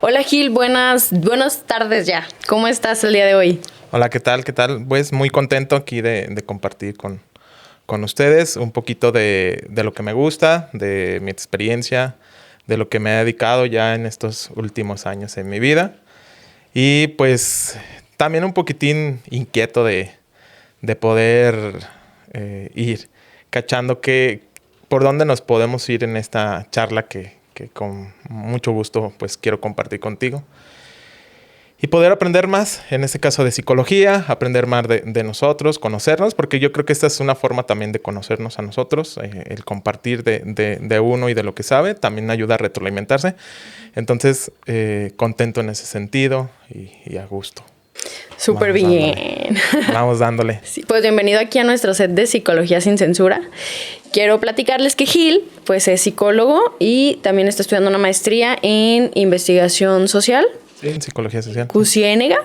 Hola Gil, buenas tardes ya. ¿Cómo estás el día de hoy? Hola, ¿qué tal? ¿Qué tal? Pues muy contento aquí de compartir con ustedes un poquito de lo que me gusta, de mi experiencia, de lo que me he dedicado ya en estos últimos años en mi vida. Y pues también un poquitín inquieto de poder ir cachando por dónde nos podemos ir en esta charla que con mucho gusto pues quiero compartir contigo. Y poder aprender más, en este caso de psicología, aprender más de nosotros, conocernos, porque yo creo que esta es una forma también de conocernos a nosotros, el compartir de uno y de lo que sabe, también ayuda a retroalimentarse. Entonces, contento en ese sentido y a gusto. Súper Vamos bien. dándole. Vamos dándole. Sí, pues bienvenido aquí a nuestro set de Psicología sin Censura. Quiero platicarles que Gil, pues es psicólogo y también está estudiando una maestría en investigación social. Sí, en psicología social. CUSIENEGA.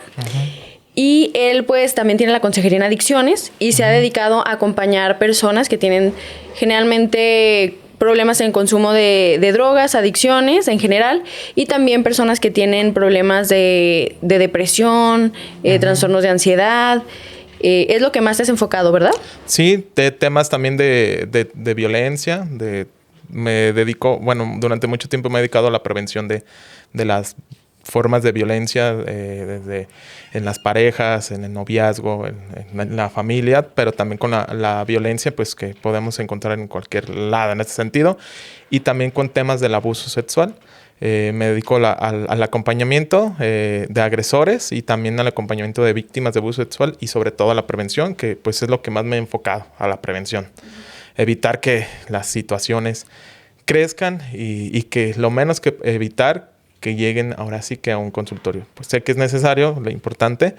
Y él pues también tiene la consejería en adicciones y se ha dedicado a acompañar personas que tienen generalmente problemas en consumo de drogas, adicciones en general, y también personas que tienen problemas de depresión, trastornos de ansiedad. Es lo que más te has enfocado, ¿verdad? Sí, de temas también de violencia, me dedico, bueno, durante mucho tiempo me he dedicado a la prevención de las formas de violencia desde en las parejas, en el noviazgo, en la familia, pero también con la violencia pues que podemos encontrar en cualquier lado en este sentido, y también con temas del abuso sexual. Me dedico al acompañamiento de agresores y también al acompañamiento de víctimas de abuso sexual y sobre todo a la prevención, que pues es lo que más me he enfocado, a la prevención. Evitar que las situaciones crezcan y que lo menos que evitar que lleguen ahora sí que a un consultorio. Pues sé que es necesario, lo importante,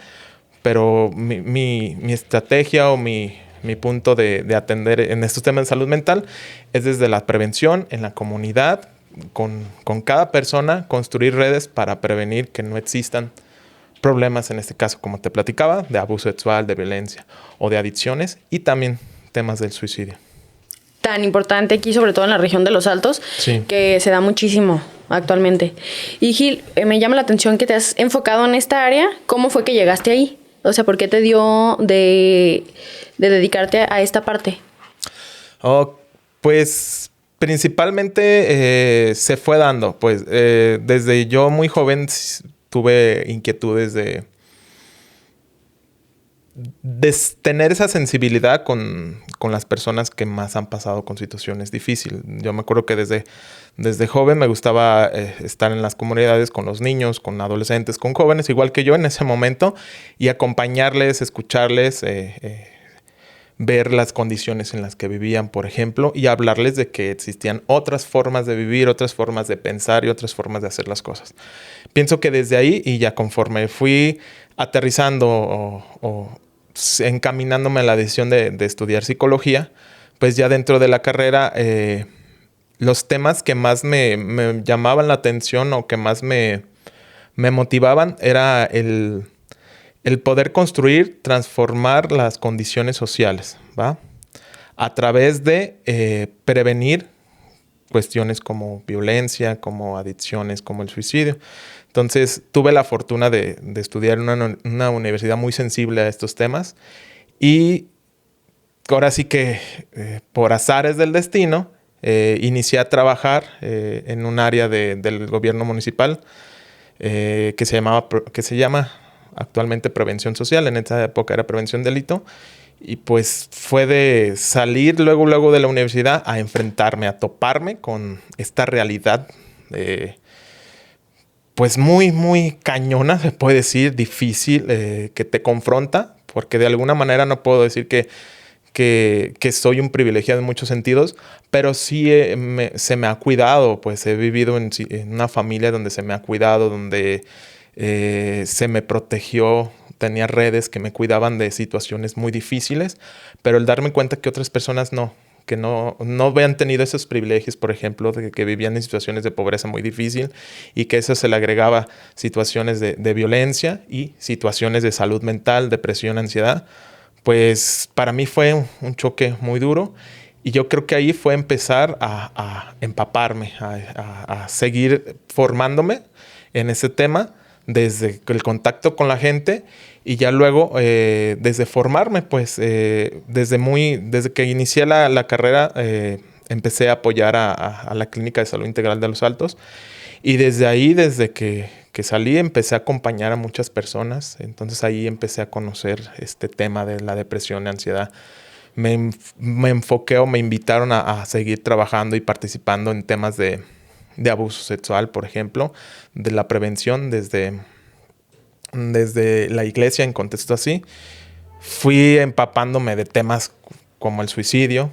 pero mi estrategia o mi punto de atender en estos temas de salud mental es desde la prevención en la comunidad, con cada persona, construir redes para prevenir que no existan problemas, en este caso, como te platicaba, de abuso sexual, de violencia o de adicciones, y también temas del suicidio. Tan importante aquí, sobre todo en la región de Los Altos, Sí. que se da muchísimo actualmente. Y Gil, me llama la atención que te has enfocado en esta área. ¿Cómo fue que llegaste ahí? O sea, ¿por qué te dio de dedicarte a esta parte? Pues principalmente se fue dando. Pues desde yo muy joven tuve inquietudes de tener esa sensibilidad con las personas que más han pasado con situaciones difíciles. Yo me acuerdo que desde joven me gustaba estar en las comunidades con los niños, con adolescentes, con jóvenes, igual que yo en ese momento, y acompañarles, escucharles, ver las condiciones en las que vivían, por ejemplo, y hablarles de que existían otras formas de vivir, otras formas de pensar y otras formas de hacer las cosas. Pienso que desde ahí, y ya conforme fui aterrizando o encaminándome a la decisión de estudiar psicología, pues ya dentro de la carrera, los temas que más me llamaban la atención o que más me motivaban era el poder construir, transformar las condiciones sociales, ¿va? A través de prevenir cuestiones como violencia, como adicciones, como el suicidio. Entonces, tuve la fortuna de estudiar en una universidad muy sensible a estos temas, y ahora sí que por azares del destino, inicié a trabajar en un área del gobierno municipal que se llama actualmente prevención social. En esa época era prevención delito. Y pues fue de salir luego de la universidad a enfrentarme, a toparme con esta realidad pues muy cañona, se puede decir, difícil, que te confronta, porque de alguna manera no puedo decir que soy un privilegiado en muchos sentidos, pero sí se me ha cuidado, pues he vivido en una familia donde se me ha cuidado, donde se me protegió, tenía redes que me cuidaban de situaciones muy difíciles, pero el darme cuenta que otras personas que no habían tenido esos privilegios, por ejemplo, de que vivían en situaciones de pobreza muy difícil, y que eso se le agregaba situaciones de violencia y situaciones de salud mental, depresión, ansiedad, pues para mí fue un choque muy duro. Y yo creo que ahí fue empezar a empaparme, a seguir formándome en ese tema, desde el contacto con la gente y ya luego desde formarme, pues desde que inicié la carrera empecé a apoyar a la Clínica de Salud Integral de Los Altos y desde ahí, desde que salí, empecé a acompañar a muchas personas. Entonces ahí empecé a conocer este tema de la depresión y ansiedad. Me enfoqué o me invitaron a seguir trabajando y participando en temas de abuso sexual, por ejemplo, de la prevención desde la iglesia en contexto así. Fui empapándome de temas como el suicidio,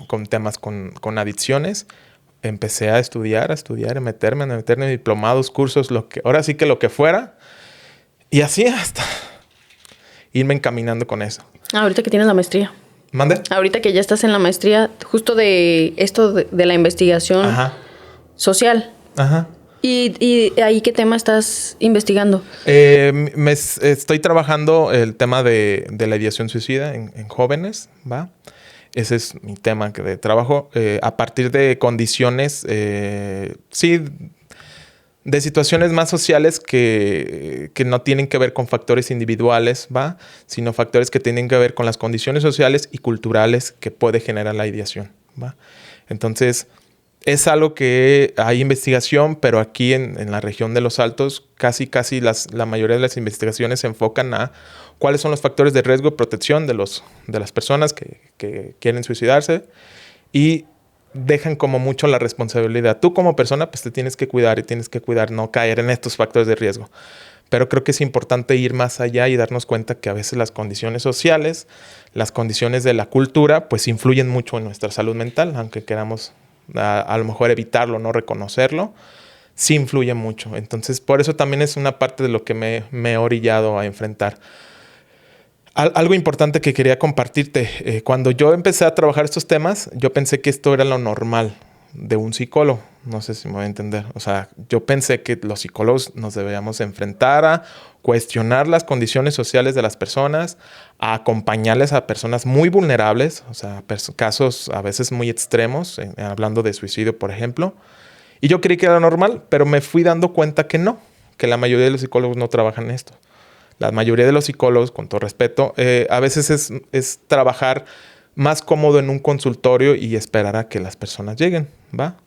con temas con adicciones. Empecé a estudiar, a meterme en diplomados, cursos, ahora sí que lo que fuera. Y así hasta irme encaminando con eso. Ahorita que tienes la maestría. ¿Mande? Ahorita que ya estás en la maestría, justo de esto de la investigación social. Ajá. ¿Y ahí qué tema estás investigando? Estoy trabajando el tema de la ideación suicida en jóvenes, ¿va? Ese es mi tema de trabajo. A partir de condiciones, sí, de situaciones más sociales que no tienen que ver con factores individuales, ¿va? Sino factores que tienen que ver con las condiciones sociales y culturales que puede generar la ideación, ¿va? Entonces, es algo que hay investigación, pero aquí en la región de Los Altos, casi la mayoría de las investigaciones se enfocan a cuáles son los factores de riesgo y protección de las personas que quieren suicidarse y dejan como mucho la responsabilidad. Tú como persona pues te tienes que cuidar y tienes que cuidar no caer en estos factores de riesgo. Pero creo que es importante ir más allá y darnos cuenta que a veces las condiciones sociales, las condiciones de la cultura pues influyen mucho en nuestra salud mental, aunque queramos a lo mejor evitarlo, no reconocerlo, sí influye mucho. Entonces, por eso también es una parte de lo que me he orillado a enfrentar. Algo importante que quería compartirte. Cuando yo empecé a trabajar estos temas, yo pensé que esto era lo normal de un psicólogo. No sé si me voy a entender. O sea, yo pensé que los psicólogos nos debíamos enfrentar a cuestionar las condiciones sociales de las personas, a acompañarles a personas muy vulnerables, o sea, casos a veces muy extremos, hablando de suicidio, por ejemplo. Y yo creí que era normal, pero me fui dando cuenta que no, que la mayoría de los psicólogos no trabajan esto. La mayoría de los psicólogos, con todo respeto, a veces es trabajar más cómodo en un consultorio y esperar a que las personas lleguen, ¿va?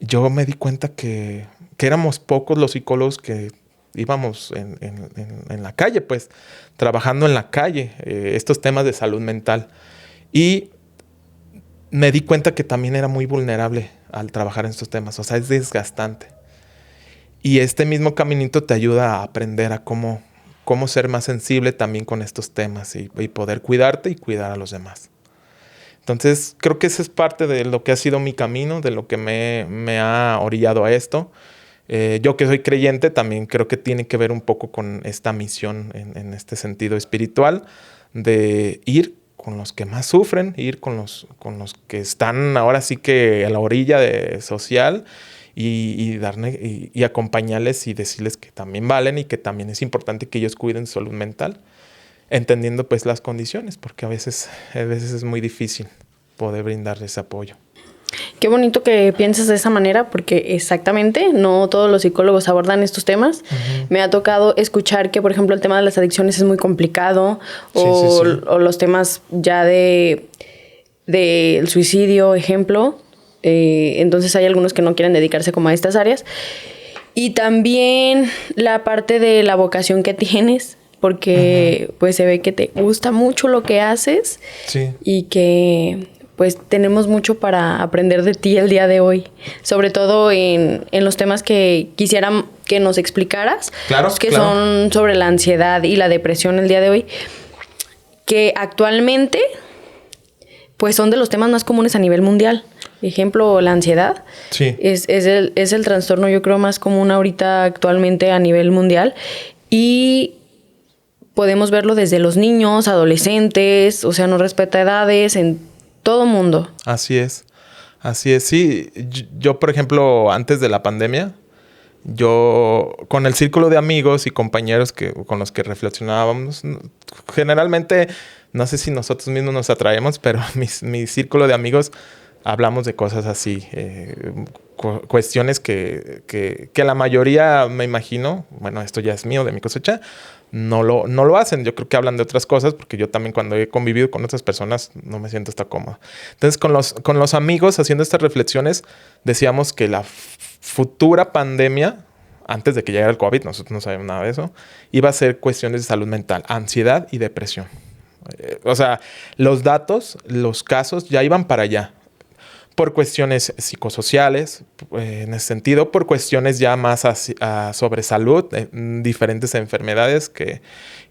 Yo me di cuenta que éramos pocos los psicólogos que íbamos en la calle, pues, trabajando en la calle, estos temas de salud mental. Y me di cuenta que también era muy vulnerable al trabajar en estos temas, o sea, es desgastante. Y este mismo caminito te ayuda a aprender a cómo ser más sensible también con estos temas y poder cuidarte y cuidar a los demás. Entonces, creo que esa es parte de lo que ha sido mi camino, de lo que me ha orillado a esto. Yo que soy creyente también creo que tiene que ver un poco con esta misión en este sentido espiritual de ir con los que más sufren, ir con los que están ahora sí que a la orilla social y acompañarles y decirles que también valen y que también es importante que ellos cuiden su salud mental, entendiendo pues las condiciones, porque a veces es muy difícil poder brindarles ese apoyo. Qué bonito que pienses de esa manera, porque exactamente no todos los psicólogos abordan estos temas. Uh-huh. Me ha tocado escuchar que, por ejemplo, el tema de las adicciones es muy complicado, o los temas ya del suicidio, ejemplo. Entonces hay algunos que no quieren dedicarse como a estas áreas. Y también la parte de la vocación que tienes, porque uh-huh. pues se ve que te gusta mucho lo que haces y que pues tenemos mucho para aprender de ti el día de hoy, sobre todo en los temas que quisiera que nos explicaras, que son sobre la ansiedad y la depresión el día de hoy, que actualmente pues son de los temas más comunes a nivel mundial. Ejemplo, la ansiedad es el trastorno, yo creo, más común ahorita actualmente a nivel mundial, y podemos verlo desde los niños, adolescentes, o sea, no respeta edades, en todo mundo. Así es, sí. Yo, por ejemplo, antes de la pandemia, yo con el círculo de amigos y compañeros con los que reflexionábamos, generalmente, no sé si nosotros mismos nos atraemos, pero mi círculo de amigos hablamos de cosas así, cuestiones que la mayoría, me imagino, bueno, esto ya es mío, de mi cosecha, no lo hacen. Yo creo que hablan de otras cosas, porque yo también cuando he convivido con otras personas no me siento tan cómodo. Entonces, con los amigos haciendo estas reflexiones, decíamos que la futura pandemia, antes de que llegara el COVID, nosotros no sabíamos nada de eso, iba a ser cuestiones de salud mental, ansiedad y depresión. O sea, los datos, los casos ya iban para allá. Por cuestiones psicosociales, en ese sentido, por cuestiones ya más sobre salud, diferentes enfermedades que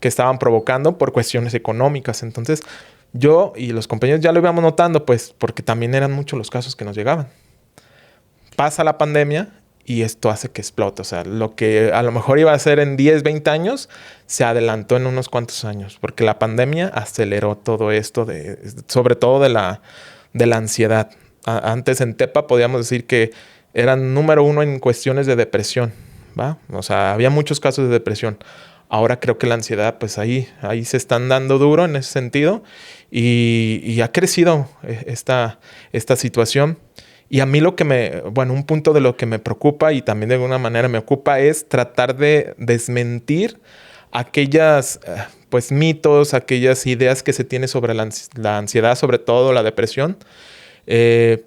estaban provocando, por cuestiones económicas. Entonces, yo y los compañeros ya lo íbamos notando, pues, porque también eran muchos los casos que nos llegaban. Pasa la pandemia y esto hace que explote. O sea, lo que a lo mejor iba a ser en 10, 20 años, se adelantó en unos cuantos años, porque la pandemia aceleró todo esto, sobre todo de la ansiedad. Antes en Tepa podíamos decir que eran número 1 en cuestiones de depresión, ¿va? O sea, había muchos casos de depresión. Ahora creo que la ansiedad, pues ahí se están dando duro en ese sentido y ha crecido esta situación. Y a mí un punto de lo que me preocupa y también de alguna manera me ocupa es tratar de desmentir aquellas pues mitos, aquellas ideas que se tiene sobre la ansiedad, sobre todo la depresión.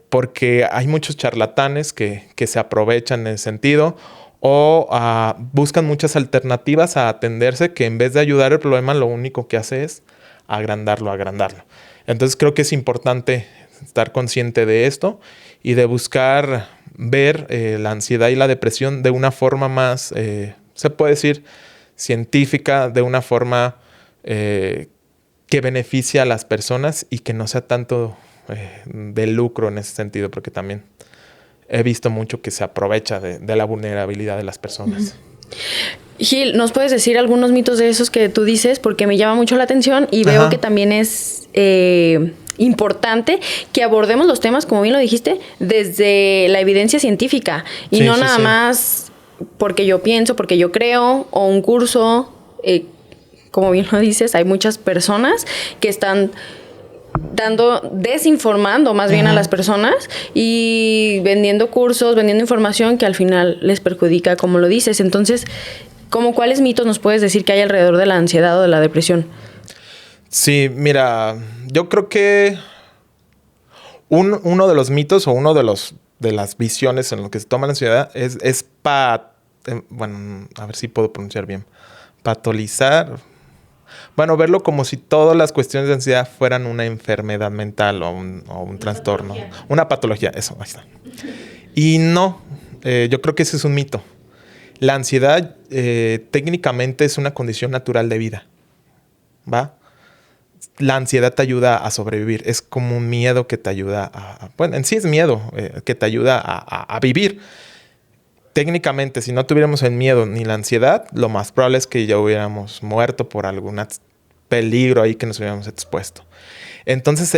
Porque hay muchos charlatanes que se aprovechan en ese sentido o buscan muchas alternativas a atenderse que en vez de ayudar el problema lo único que hace es agrandarlo. Entonces creo que es importante estar consciente de esto y de buscar ver la ansiedad y la depresión de una forma más, se puede decir, científica, de una forma que beneficie a las personas y que no sea tanto de lucro en ese sentido, porque también he visto mucho que se aprovecha de la vulnerabilidad de las personas. Gil, ¿nos puedes decir algunos mitos de esos que tú dices? Porque me llama mucho la atención y veo que también es importante que abordemos los temas, como bien lo dijiste, desde la evidencia científica y no nada más porque yo pienso, porque yo creo, o un curso. Como bien lo dices, hay muchas personas que están desinformando más bien a las personas y vendiendo cursos, vendiendo información que al final les perjudica, como lo dices. Entonces, ¿cuáles mitos nos puedes decir que hay alrededor de la ansiedad o de la depresión? Sí, mira, yo creo que uno de los mitos o de las visiones en lo que se toma la ansiedad es bueno, a ver si puedo pronunciar bien. Patolizar. Bueno, verlo como si todas las cuestiones de ansiedad fueran una enfermedad mental o un trastorno. Una patología, eso, ahí está. Y no, yo creo que ese es un mito. La ansiedad técnicamente es una condición natural de vida, ¿va? La ansiedad te ayuda a sobrevivir. Es como un miedo que te ayuda bueno, en sí es miedo que te ayuda a vivir. Técnicamente, si no tuviéramos el miedo ni la ansiedad, lo más probable es que ya hubiéramos muerto por algún peligro ahí que nos hubiéramos expuesto. Entonces,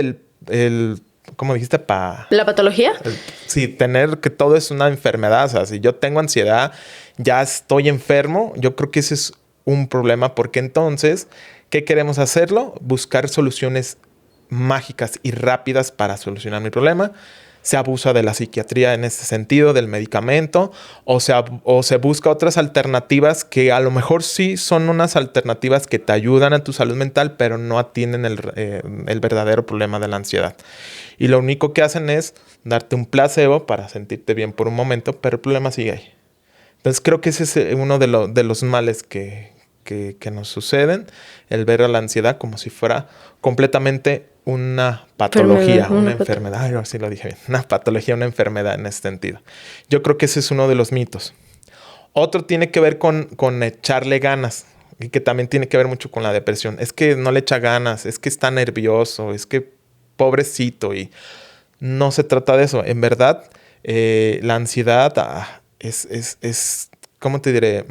¿cómo dijiste? ¿La patología? Sí, tener que todo es una enfermedad. O sea, si yo tengo ansiedad, ya estoy enfermo. Yo creo que ese es un problema porque entonces, ¿qué queremos hacerlo? Buscar soluciones mágicas y rápidas para solucionar mi problema. Se abusa de la psiquiatría en ese sentido, del medicamento, o se busca otras alternativas que a lo mejor sí son unas alternativas que te ayudan a tu salud mental, pero no atienden el verdadero problema de la ansiedad. Y lo único que hacen es darte un placebo para sentirte bien por un momento, pero el problema sigue ahí. Entonces creo que ese es uno de los males que nos suceden, el ver a la ansiedad como si fuera completamente una patología, una enfermedad. Ay, así lo dije bien. Una patología, una enfermedad en ese sentido. Yo creo que ese es uno de los mitos. Otro tiene que ver con echarle ganas y que también tiene que ver mucho con la depresión. Es que no le echa ganas, es que está nervioso, es que pobrecito y no se trata de eso. En verdad, la ansiedad es, ¿cómo te diré?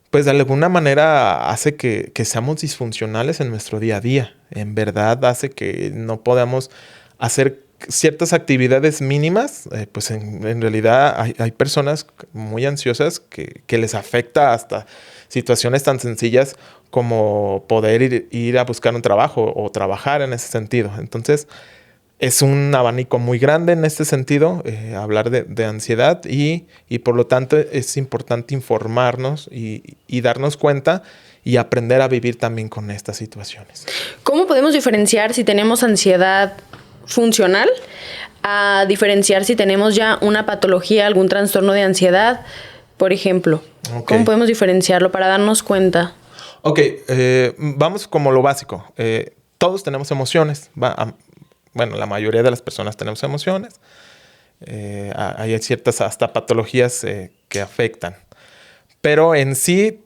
Pues de alguna manera hace que seamos disfuncionales en nuestro día a día. En verdad hace que no podamos hacer ciertas actividades mínimas. Pues en realidad hay personas muy ansiosas que les afecta hasta situaciones tan sencillas como poder ir a buscar un trabajo o trabajar en ese sentido. Entonces, es un abanico muy grande en este sentido, hablar de ansiedad y por lo tanto es importante informarnos y darnos cuenta y aprender a vivir también con estas situaciones. ¿Cómo podemos diferenciar si tenemos ansiedad funcional a diferenciar si tenemos ya una patología, algún trastorno de ansiedad, por ejemplo? Okay. ¿Cómo podemos diferenciarlo para darnos cuenta? Ok, vamos como lo básico. Todos tenemos emociones. Bueno, la mayoría de las personas tenemos emociones. Hay ciertas hasta patologías que afectan. Pero en sí,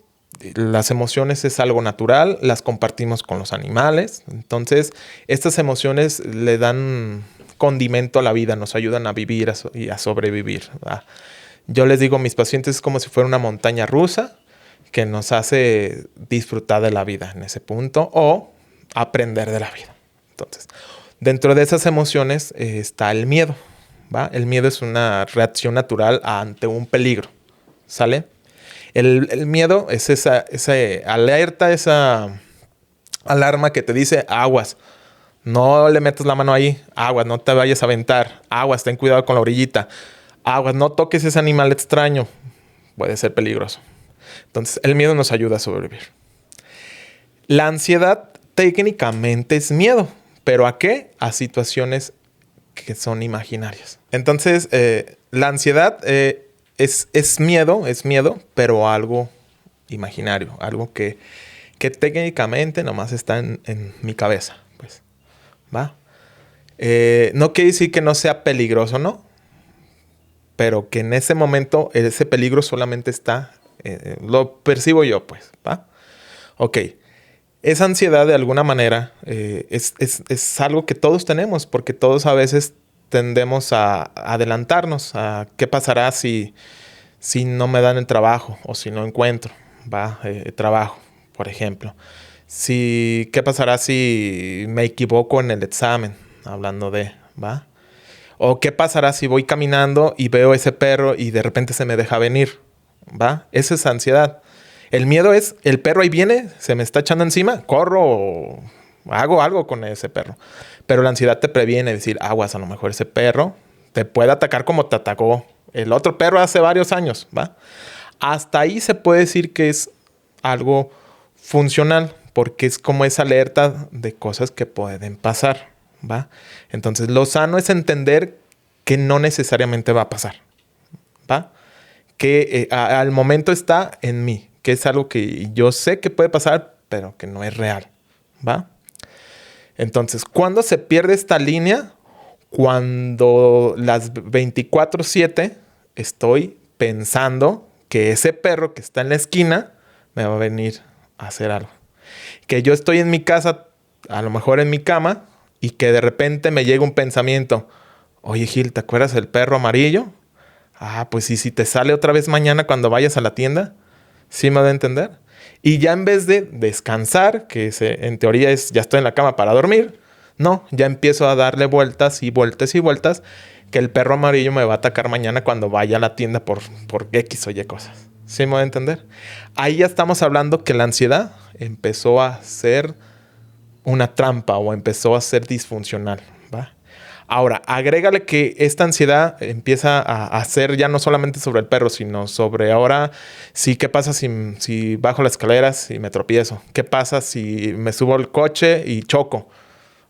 las emociones es algo natural, las compartimos con los animales. Entonces, estas emociones le dan condimento a la vida, nos ayudan a vivir y a sobrevivir, ¿verdad? Yo les digo a mis pacientes es como si fuera una montaña rusa que nos hace disfrutar de la vida en ese punto o aprender de la vida. Entonces, dentro de esas emociones está el miedo, ¿va? El miedo es una reacción natural ante un peligro, ¿sale? El miedo es esa alerta, esa alarma que te dice aguas, no le metas la mano ahí, aguas, no te vayas a aventar, aguas, ten cuidado con la orillita, aguas, no toques ese animal extraño, puede ser peligroso. Entonces, el miedo nos ayuda a sobrevivir. La ansiedad técnicamente es miedo, ¿pero a qué? A situaciones que son imaginarias. Entonces, la ansiedad es miedo, pero algo imaginario, algo que técnicamente nomás está en mi cabeza, pues, ¿va? No quiere decir que no sea peligroso, ¿no? Pero que en ese momento ese peligro solamente está, lo percibo yo, pues, ¿va? Ok. Esa ansiedad de alguna manera es algo que todos tenemos, porque todos a veces tendemos a adelantarnos a qué pasará si no me dan el trabajo o si no encuentro trabajo, por ejemplo. ¿Qué pasará si me equivoco en el examen? Hablando de, ¿va? O qué pasará si voy caminando y veo ese perro y de repente se me deja venir, ¿va? Esa es ansiedad. El miedo es, el perro ahí viene, se me está echando encima, corro o hago algo con ese perro. Pero la ansiedad te previene, decir, aguas, a lo mejor ese perro te puede atacar como te atacó el otro perro hace varios años, ¿va? Hasta ahí se puede decir que es algo funcional, porque es como esa alerta de cosas que pueden pasar, ¿va? Entonces, lo sano es entender que no necesariamente va a pasar, ¿va? Que al momento está en mí, que es algo que yo sé que puede pasar, pero que no es real, ¿va? Entonces, ¿cuándo se pierde esta línea? Cuando las 24/7 estoy pensando que ese perro que está en la esquina me va a venir a hacer algo. Que yo estoy en mi casa, a lo mejor en mi cama, y que de repente me llega un pensamiento. Oye, Gil, ¿te acuerdas del perro amarillo? Ah, pues ¿y si te sale otra vez mañana cuando vayas a la tienda? ¿Sí me va a entender? Y ya en vez de descansar, que en teoría es ya estoy en la cama para dormir, no, ya empiezo a darle vueltas y vueltas y vueltas, que el perro amarillo me va a atacar mañana cuando vaya a la tienda por X o Y cosas. ¿Sí me va a entender? Ahí ya estamos hablando que la ansiedad empezó a ser una trampa o empezó a ser disfuncional, ¿va? Ahora, agrégale que esta ansiedad empieza a ser ya no solamente sobre el perro, sino sobre ahora, sí, ¿qué pasa si bajo las escaleras y me tropiezo? ¿Qué pasa si me subo al coche y choco?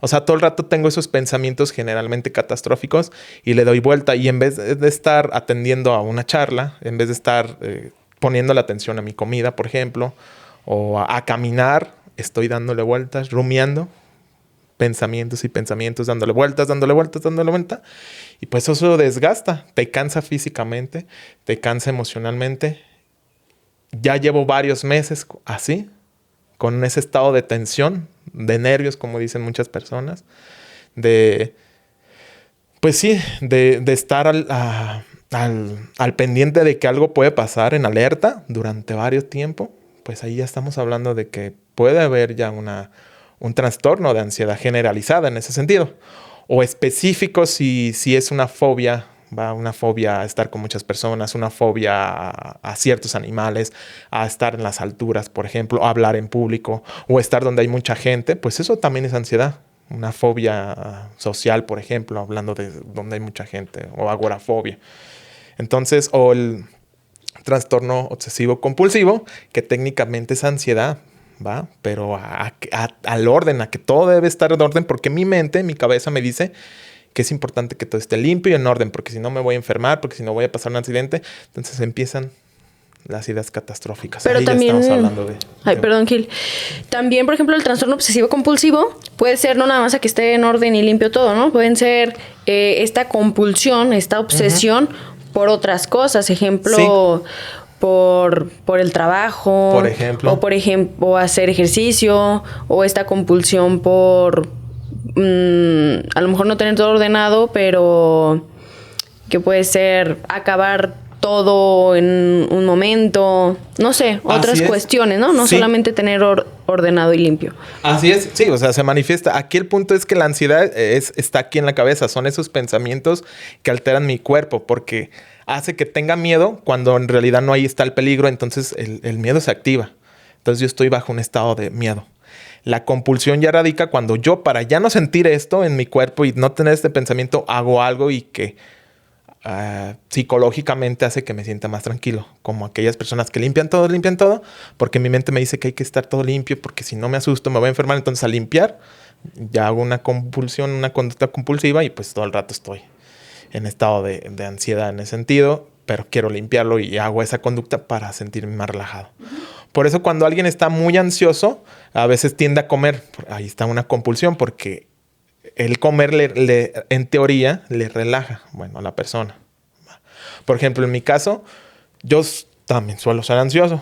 O sea, todo el rato tengo esos pensamientos generalmente catastróficos y le doy vuelta. Y en vez de estar atendiendo a una charla, en vez de estar poniendo la atención a mi comida, por ejemplo, o a caminar, estoy dándole vueltas, rumiando pensamientos y pensamientos, dándole vueltas. Y pues eso desgasta, te cansa físicamente, te cansa emocionalmente. Ya llevo varios meses así, con ese estado de tensión, de nervios, como dicen muchas personas, pues sí, de estar al pendiente de que algo puede pasar, en alerta durante varios tiempos. Pues ahí ya estamos hablando de que puede haber ya un trastorno de ansiedad generalizada en ese sentido. O específico si es una fobia, una fobia a estar con muchas personas, una fobia a ciertos animales, a estar en las alturas, por ejemplo, a hablar en público o estar donde hay mucha gente, pues eso también es ansiedad. una fobia social, por ejemplo, hablando de donde hay mucha gente, o agorafobia. Entonces, o el trastorno obsesivo compulsivo, que técnicamente es ansiedad, ¿va? Pero al orden, a que todo debe estar en orden, porque mi mente, mi cabeza me dice que es importante que todo esté limpio y en orden, porque si no me voy a enfermar, porque si no voy a pasar un accidente. Entonces empiezan las ideas catastróficas. Pero ahí también... ya estamos hablando de... Ay, perdón, Gil. También, por ejemplo, el trastorno obsesivo compulsivo puede ser no nada más a que esté en orden y limpio todo, ¿no? Pueden ser esta compulsión, esta obsesión por otras cosas. Ejemplo, por el trabajo. Por ejemplo. O, por ejemplo, hacer ejercicio. O esta compulsión por... a lo mejor no tener todo ordenado, pero que puede ser acabar todo en un momento, no sé, otras cuestiones, ¿no? No solamente tener ordenado y limpio. Así es, sí, o sea, se manifiesta. Aquí el punto es que la ansiedad está aquí en la cabeza, son esos pensamientos que alteran mi cuerpo, porque hace que tenga miedo cuando en realidad no ahí está el peligro, entonces el miedo se activa. Entonces yo estoy bajo un estado de miedo. La compulsión ya radica cuando yo, para ya no sentir esto en mi cuerpo y no tener este pensamiento, hago algo y que psicológicamente hace que me sienta más tranquilo. Como aquellas personas que limpian todo, porque mi mente me dice que hay que estar todo limpio, porque si no me asusto me voy a enfermar. Entonces al limpiar ya hago una compulsión, una conducta compulsiva y pues todo el rato estoy en estado de ansiedad en ese sentido, pero quiero limpiarlo y hago esa conducta para sentirme más relajado. Por eso cuando alguien está muy ansioso, a veces tiende a comer. Ahí está una compulsión, porque el comer, en teoría, le relaja, bueno, a la persona. Por ejemplo, en mi caso, yo también suelo ser ansioso.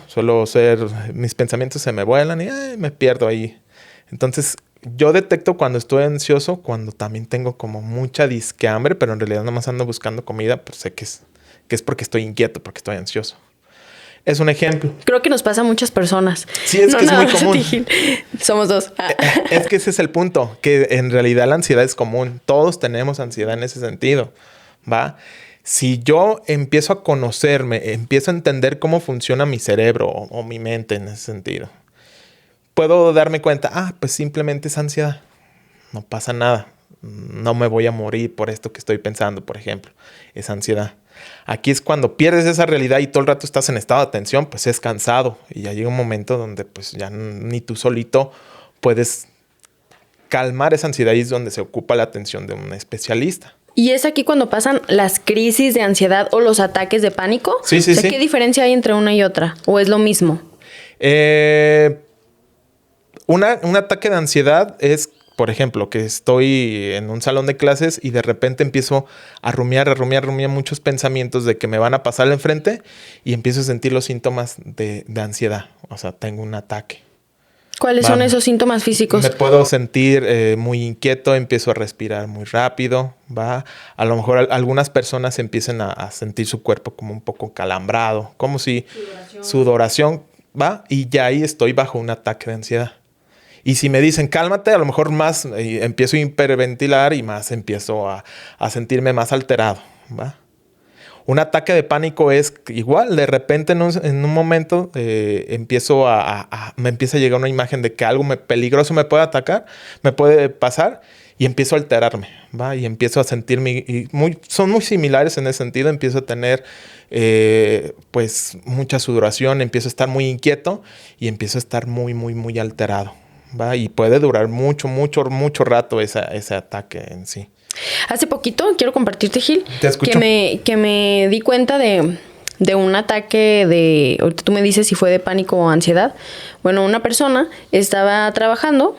Mis pensamientos se me vuelan y me pierdo ahí. Entonces, yo detecto cuando estoy ansioso, cuando también tengo como mucha disque hambre, pero en realidad nada más ando buscando comida, pues sé que es porque estoy inquieto, porque estoy ansioso. Es un ejemplo. Creo que nos pasa a muchas personas. Sí, es que es muy común. Somos dos. Es que ese es el punto, que en realidad la ansiedad es común. Todos tenemos ansiedad en ese sentido, ¿va? Si yo empiezo a conocerme, empiezo a entender cómo funciona mi cerebro o mi mente en ese sentido, puedo darme cuenta, pues simplemente es ansiedad. No pasa nada. No me voy a morir por esto que estoy pensando, por ejemplo. Es ansiedad. Aquí es cuando pierdes esa realidad y todo el rato estás en estado de tensión, pues es cansado. Y ya llega un momento donde pues ya ni tú solito puedes calmar esa ansiedad y es donde se ocupa la atención de un especialista. ¿Y es aquí cuando pasan las crisis de ansiedad o los ataques de pánico? Sí. ¿Qué diferencia hay entre una y otra? ¿O es lo mismo? Un ataque de ansiedad es, por ejemplo, que estoy en un salón de clases y de repente empiezo a rumiar muchos pensamientos de que me van a pasar enfrente y empiezo a sentir los síntomas de ansiedad. O sea, tengo un ataque. ¿Cuáles son esos síntomas físicos? Me puedo sentir muy inquieto, empiezo a respirar muy rápido, ¿va? A lo mejor algunas personas empiezan a sentir su cuerpo como un poco calambrado, como si sudoración, ¿va? Y ya ahí estoy bajo un ataque de ansiedad. Y si me dicen cálmate, a lo mejor más empiezo a hiperventilar y más empiezo a sentirme más alterado, ¿va? Un ataque de pánico es igual, de repente en un momento me empieza a llegar una imagen de que algo peligroso me puede atacar, me puede pasar y empiezo a alterarme, ¿va? Y empiezo a sentirme, son muy similares en ese sentido, empiezo a tener pues mucha sudoración, empiezo a estar muy inquieto y empiezo a estar muy, muy, muy alterado, ¿va? Y puede durar mucho, mucho, mucho rato ese ataque en sí. Hace poquito, quiero compartirte, Gil, Te escucho. que me di cuenta de un ataque de... Ahorita tú me dices si fue de pánico o ansiedad. Bueno, una persona estaba trabajando,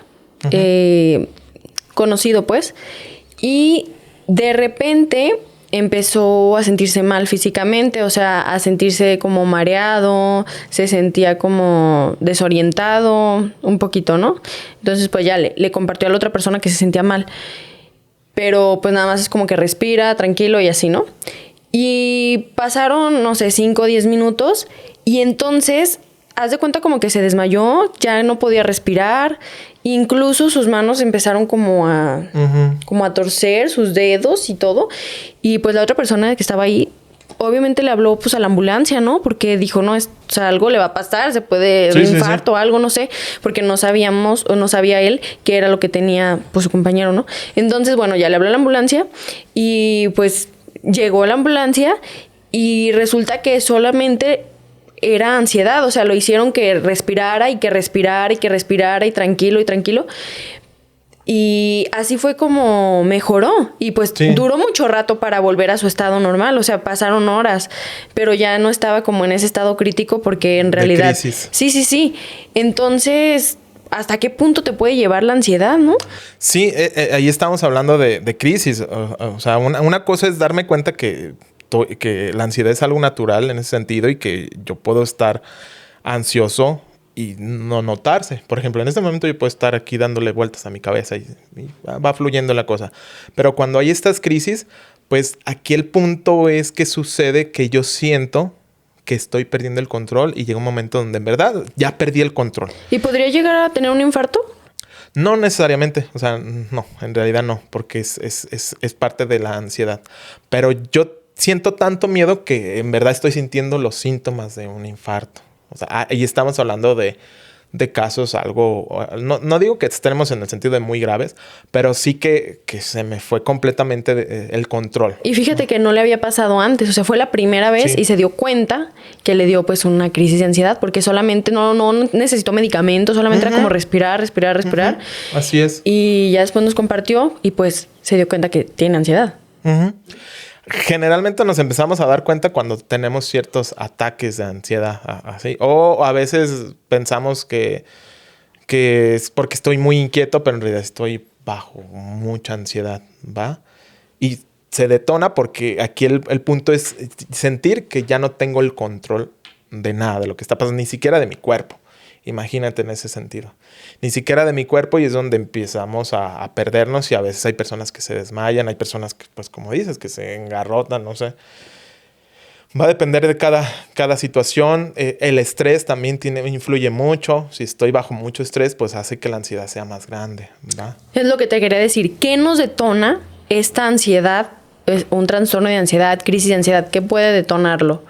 conocido pues, y de repente empezó a sentirse mal físicamente, o sea, a sentirse como mareado, se sentía como desorientado, un poquito, ¿no? Entonces, pues ya le compartió a la otra persona que se sentía mal. Pero pues nada más es como que respira, tranquilo y así, ¿no? Y pasaron, no sé, 5 o 10 minutos y entonces, haz de cuenta como que se desmayó, ya no podía respirar, incluso sus manos empezaron como a torcer sus dedos y todo. Y pues la otra persona que estaba ahí obviamente le habló pues a la ambulancia, ¿no? Porque dijo, no, o sea, algo le va a pasar, se puede un infarto o algo, no sé, porque no sabíamos o no sabía él qué era lo que tenía pues su compañero, ¿no? Entonces, bueno, ya le habló a la ambulancia y pues llegó la ambulancia y resulta que solamente era ansiedad, o sea, lo hicieron que respirara y que respirara y que respirara y tranquilo y tranquilo. Y así fue como mejoró. Y pues duró mucho rato para volver a su estado normal. O sea, pasaron horas. Pero ya no estaba como en ese estado crítico porque en realidad... De crisis. Sí. Entonces, ¿hasta qué punto te puede llevar la ansiedad, no? Sí, ahí estamos hablando de crisis. O sea, una cosa es darme cuenta que la ansiedad es algo natural en ese sentido y que yo puedo estar ansioso y no notarse. Por ejemplo, en este momento yo puedo estar aquí dándole vueltas a mi cabeza y va fluyendo la cosa. Pero cuando hay estas crisis, pues aquí el punto es que sucede que yo siento que estoy perdiendo el control y llega un momento donde en verdad ya perdí el control. ¿Y podría llegar a tener un infarto? No necesariamente, o sea, no, en realidad no, porque es parte de la ansiedad. Pero yo siento tanto miedo que en verdad estoy sintiendo los síntomas de un infarto. O sea, y estamos hablando de casos algo... No digo que estemos en el sentido de muy graves, pero sí que se me fue completamente el control. Y fíjate que no le había pasado antes. O sea, fue la primera vez y se dio cuenta que le dio pues una crisis de ansiedad porque solamente no necesitó medicamentos, solamente era como respirar. Así es. Y ya después nos compartió y pues se dio cuenta que tiene ansiedad. Generalmente nos empezamos a dar cuenta cuando tenemos ciertos ataques de ansiedad, así. O a veces pensamos que es porque estoy muy inquieto, pero en realidad estoy bajo mucha ansiedad, ¿va? Y se detona porque aquí el punto es sentir que ya no tengo el control de nada, de lo que está pasando, ni siquiera de mi cuerpo. Imagínate en ese sentido. Ni siquiera de mi cuerpo, y es donde empezamos a perdernos, y a veces hay personas que se desmayan, hay personas que, pues como dices, que se engarrotan, no sé. Va a depender de cada situación. El estrés también influye mucho. Si estoy bajo mucho estrés, pues hace que la ansiedad sea más grande, ¿verdad? Es lo que te quería decir. ¿Qué nos detona esta ansiedad, un trastorno de ansiedad, crisis de ansiedad? ¿Qué puede detonarlo?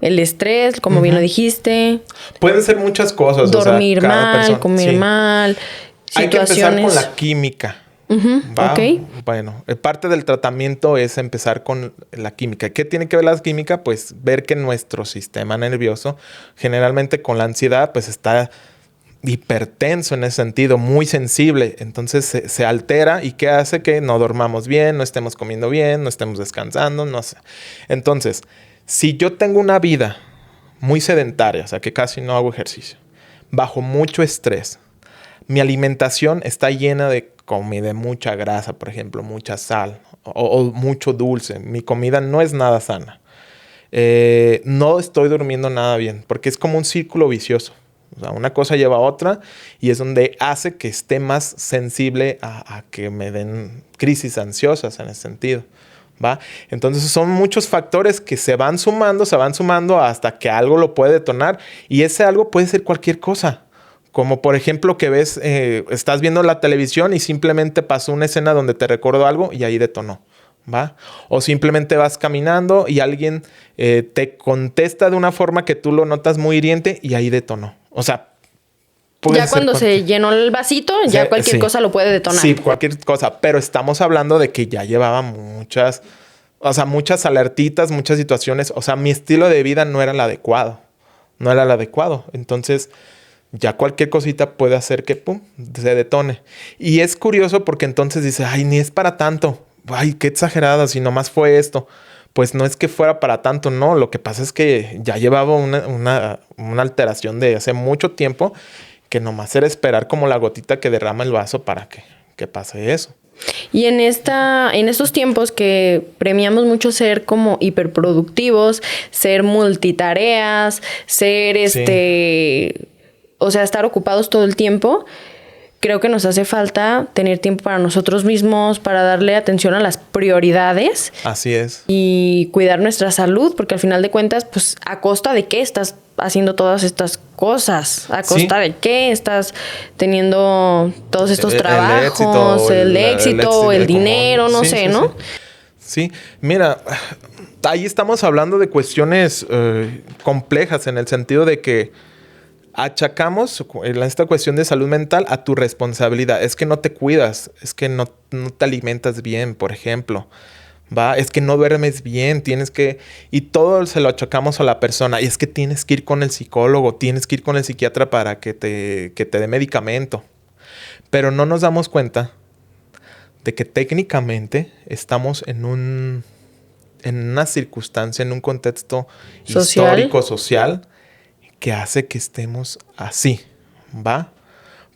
El estrés, como bien lo dijiste. Pueden ser muchas cosas. Dormir mal, comer mal. Hay que empezar con la química. Ok. Bueno, parte del tratamiento es empezar con la química. ¿Qué tiene que ver la química? Pues ver que nuestro sistema nervioso, generalmente con la ansiedad, pues está hipertenso en ese sentido, muy sensible. Entonces se altera y ¿qué hace? Que no dormamos bien, no estemos comiendo bien, no estemos descansando, no sé. Entonces, si yo tengo una vida muy sedentaria, o sea, que casi no hago ejercicio, bajo mucho estrés, mi alimentación está llena de comida, mucha grasa, por ejemplo, mucha sal o mucho dulce. Mi comida no es nada sana. No estoy durmiendo nada bien porque es como un círculo vicioso. O sea, una cosa lleva a otra y es donde hace que esté más sensible a que me den crisis ansiosas en ese sentido. ¿Va? Entonces son muchos factores que se van sumando hasta que algo lo puede detonar. Y ese algo puede ser cualquier cosa. Como por ejemplo que ves, estás viendo la televisión y simplemente pasó una escena donde te recordó algo y ahí detonó. ¿Va? O simplemente vas caminando y alguien te contesta de una forma que tú lo notas muy hiriente y ahí detonó. O sea, ya cuando se llenó el vasito, ya cualquier cosa lo puede detonar. Sí, cualquier cosa. Pero estamos hablando de que ya llevaba muchas alertitas, muchas situaciones. O sea, mi estilo de vida no era el adecuado. Entonces, ya cualquier cosita puede hacer que, pum, se detone. Y es curioso porque entonces dice, ay, ni es para tanto. Ay, qué exagerada, si nomás fue esto. Pues no es que fuera para tanto, no. Lo que pasa es que ya llevaba una alteración de hace mucho tiempo que nomás era esperar como la gotita que derrama el vaso para que pase eso. Y en estos tiempos que premiamos mucho ser como hiperproductivos, ser multitareas, ser o sea, estar ocupados todo el tiempo, creo que nos hace falta tener tiempo para nosotros mismos, para darle atención a las prioridades. Así es. Y cuidar nuestra salud, porque al final de cuentas, pues, ¿a costa de qué estás haciendo todas estas cosas? ¿A costa de qué estás teniendo todos estos trabajos, el éxito, el dinero, no sé, ¿no? Sí, mira, ahí estamos hablando de cuestiones complejas en el sentido de que achacamos esta cuestión de salud mental a tu responsabilidad. Es que no te cuidas, es que no te alimentas bien, por ejemplo. ¿Va? Es que no duermes bien, tienes que... Y todo se lo achacamos a la persona. Y es que tienes que ir con el psicólogo, tienes que ir con el psiquiatra para que te dé medicamento. Pero no nos damos cuenta de que técnicamente estamos en una circunstancia, en un contexto histórico, social, que hace que estemos así, ¿va?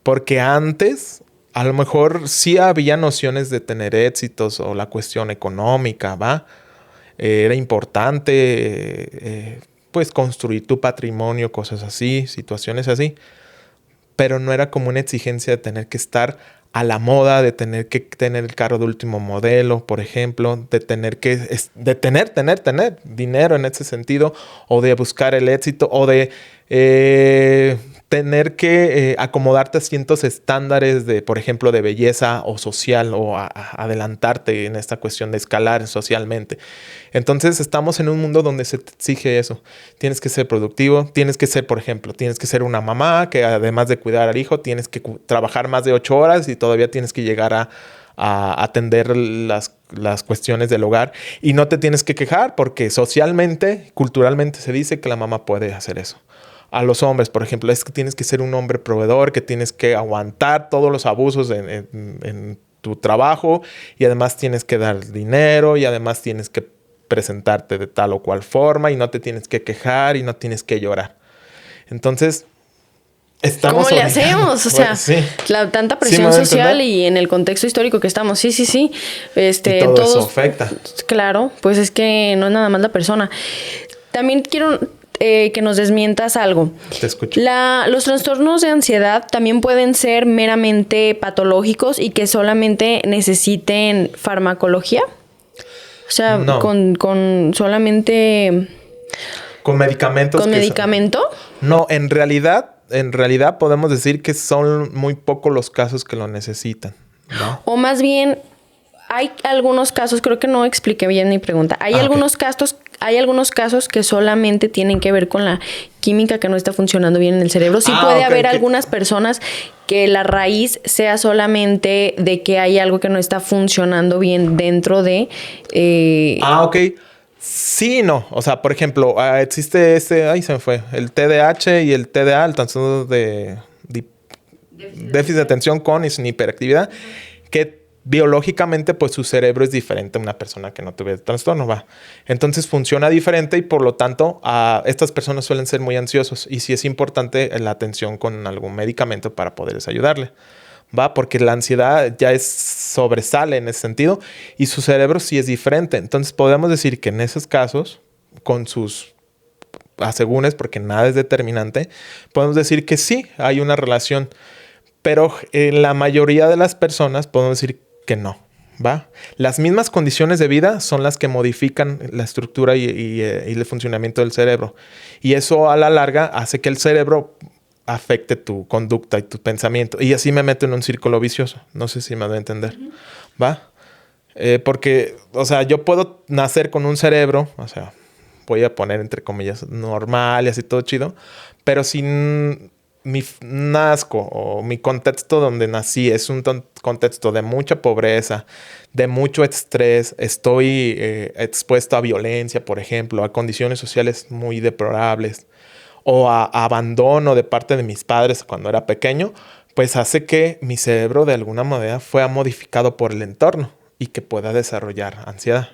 Porque antes... A lo mejor sí había nociones de tener éxitos o la cuestión económica, ¿va? Era importante, pues, construir tu patrimonio, cosas así, situaciones así. Pero no era como una exigencia de tener que estar a la moda, de tener que tener el carro de último modelo, por ejemplo, de tener tener dinero en ese sentido, o de buscar el éxito, o de tener que acomodarte a ciertos estándares de, por ejemplo, de belleza o social, o adelantarte en esta cuestión de escalar socialmente. Entonces estamos en un mundo donde se te exige eso. Tienes que ser productivo, tienes que ser, por ejemplo, tienes que ser una mamá que además de cuidar al hijo, tienes que trabajar más de 8 horas y todavía tienes que llegar a atender las cuestiones del hogar. Y no te tienes que quejar porque socialmente, culturalmente se dice que la mamá puede hacer eso. A los hombres, por ejemplo, es que tienes que ser un hombre proveedor, que tienes que aguantar todos los abusos en tu trabajo y además tienes que dar dinero y además tienes que presentarte de tal o cual forma y no te tienes que quejar y no tienes que llorar. Entonces, ¿cómo le hacemos? O sea, sí. Tanta presión social y en el contexto histórico que estamos. Sí. Y todo todos, eso afecta. Claro, pues es que no es nada más la persona. También quiero que nos desmientas algo. Te escucho. Los trastornos de ansiedad también pueden ser meramente patológicos y que solamente necesiten farmacología. O sea, no. con solamente... ¿Con medicamentos? ¿Con medicamento? No, en realidad podemos decir que son muy pocos los casos que lo necesitan, ¿no? O más bien, hay algunos casos, creo que no expliqué bien mi pregunta. Hay algunos casos que solamente tienen que ver con la química que no está funcionando bien en el cerebro. Sí puede haber algunas personas que la raíz sea solamente de que hay algo que no está funcionando bien dentro de... Ok. Sí y no. O sea, por ejemplo, existe se me fue, el TDAH y el TDA, el trastorno de déficit de atención con y sin hiperactividad, que biológicamente, pues su cerebro es diferente a una persona que no tuviera trastorno, ¿va? Entonces funciona diferente y por lo tanto estas personas suelen ser muy ansiosos y sí es importante la atención con algún medicamento para poderles ayudarle, ¿va? Porque la ansiedad ya sobresale en ese sentido y su cerebro sí es diferente. Entonces podemos decir que en esos casos, con sus asegúnes, porque nada es determinante, podemos decir que sí hay una relación, pero en la mayoría de las personas podemos decir que no, ¿va? Las mismas condiciones de vida son las que modifican la estructura y el funcionamiento del cerebro. Y eso a la larga hace que el cerebro afecte tu conducta y tu pensamiento. Y así me meto en un círculo vicioso. No sé si me voy a entender. ¿Va? Porque, o sea, yo puedo nacer con un cerebro, o sea, voy a poner entre comillas normal y así todo chido, pero sin... mi nazco o mi contexto donde nací es un contexto de mucha pobreza, de mucho estrés, estoy expuesto a violencia, por ejemplo, a condiciones sociales muy deplorables o a abandono de parte de mis padres cuando era pequeño, pues hace que mi cerebro de alguna manera fue modificado por el entorno y que pueda desarrollar ansiedad.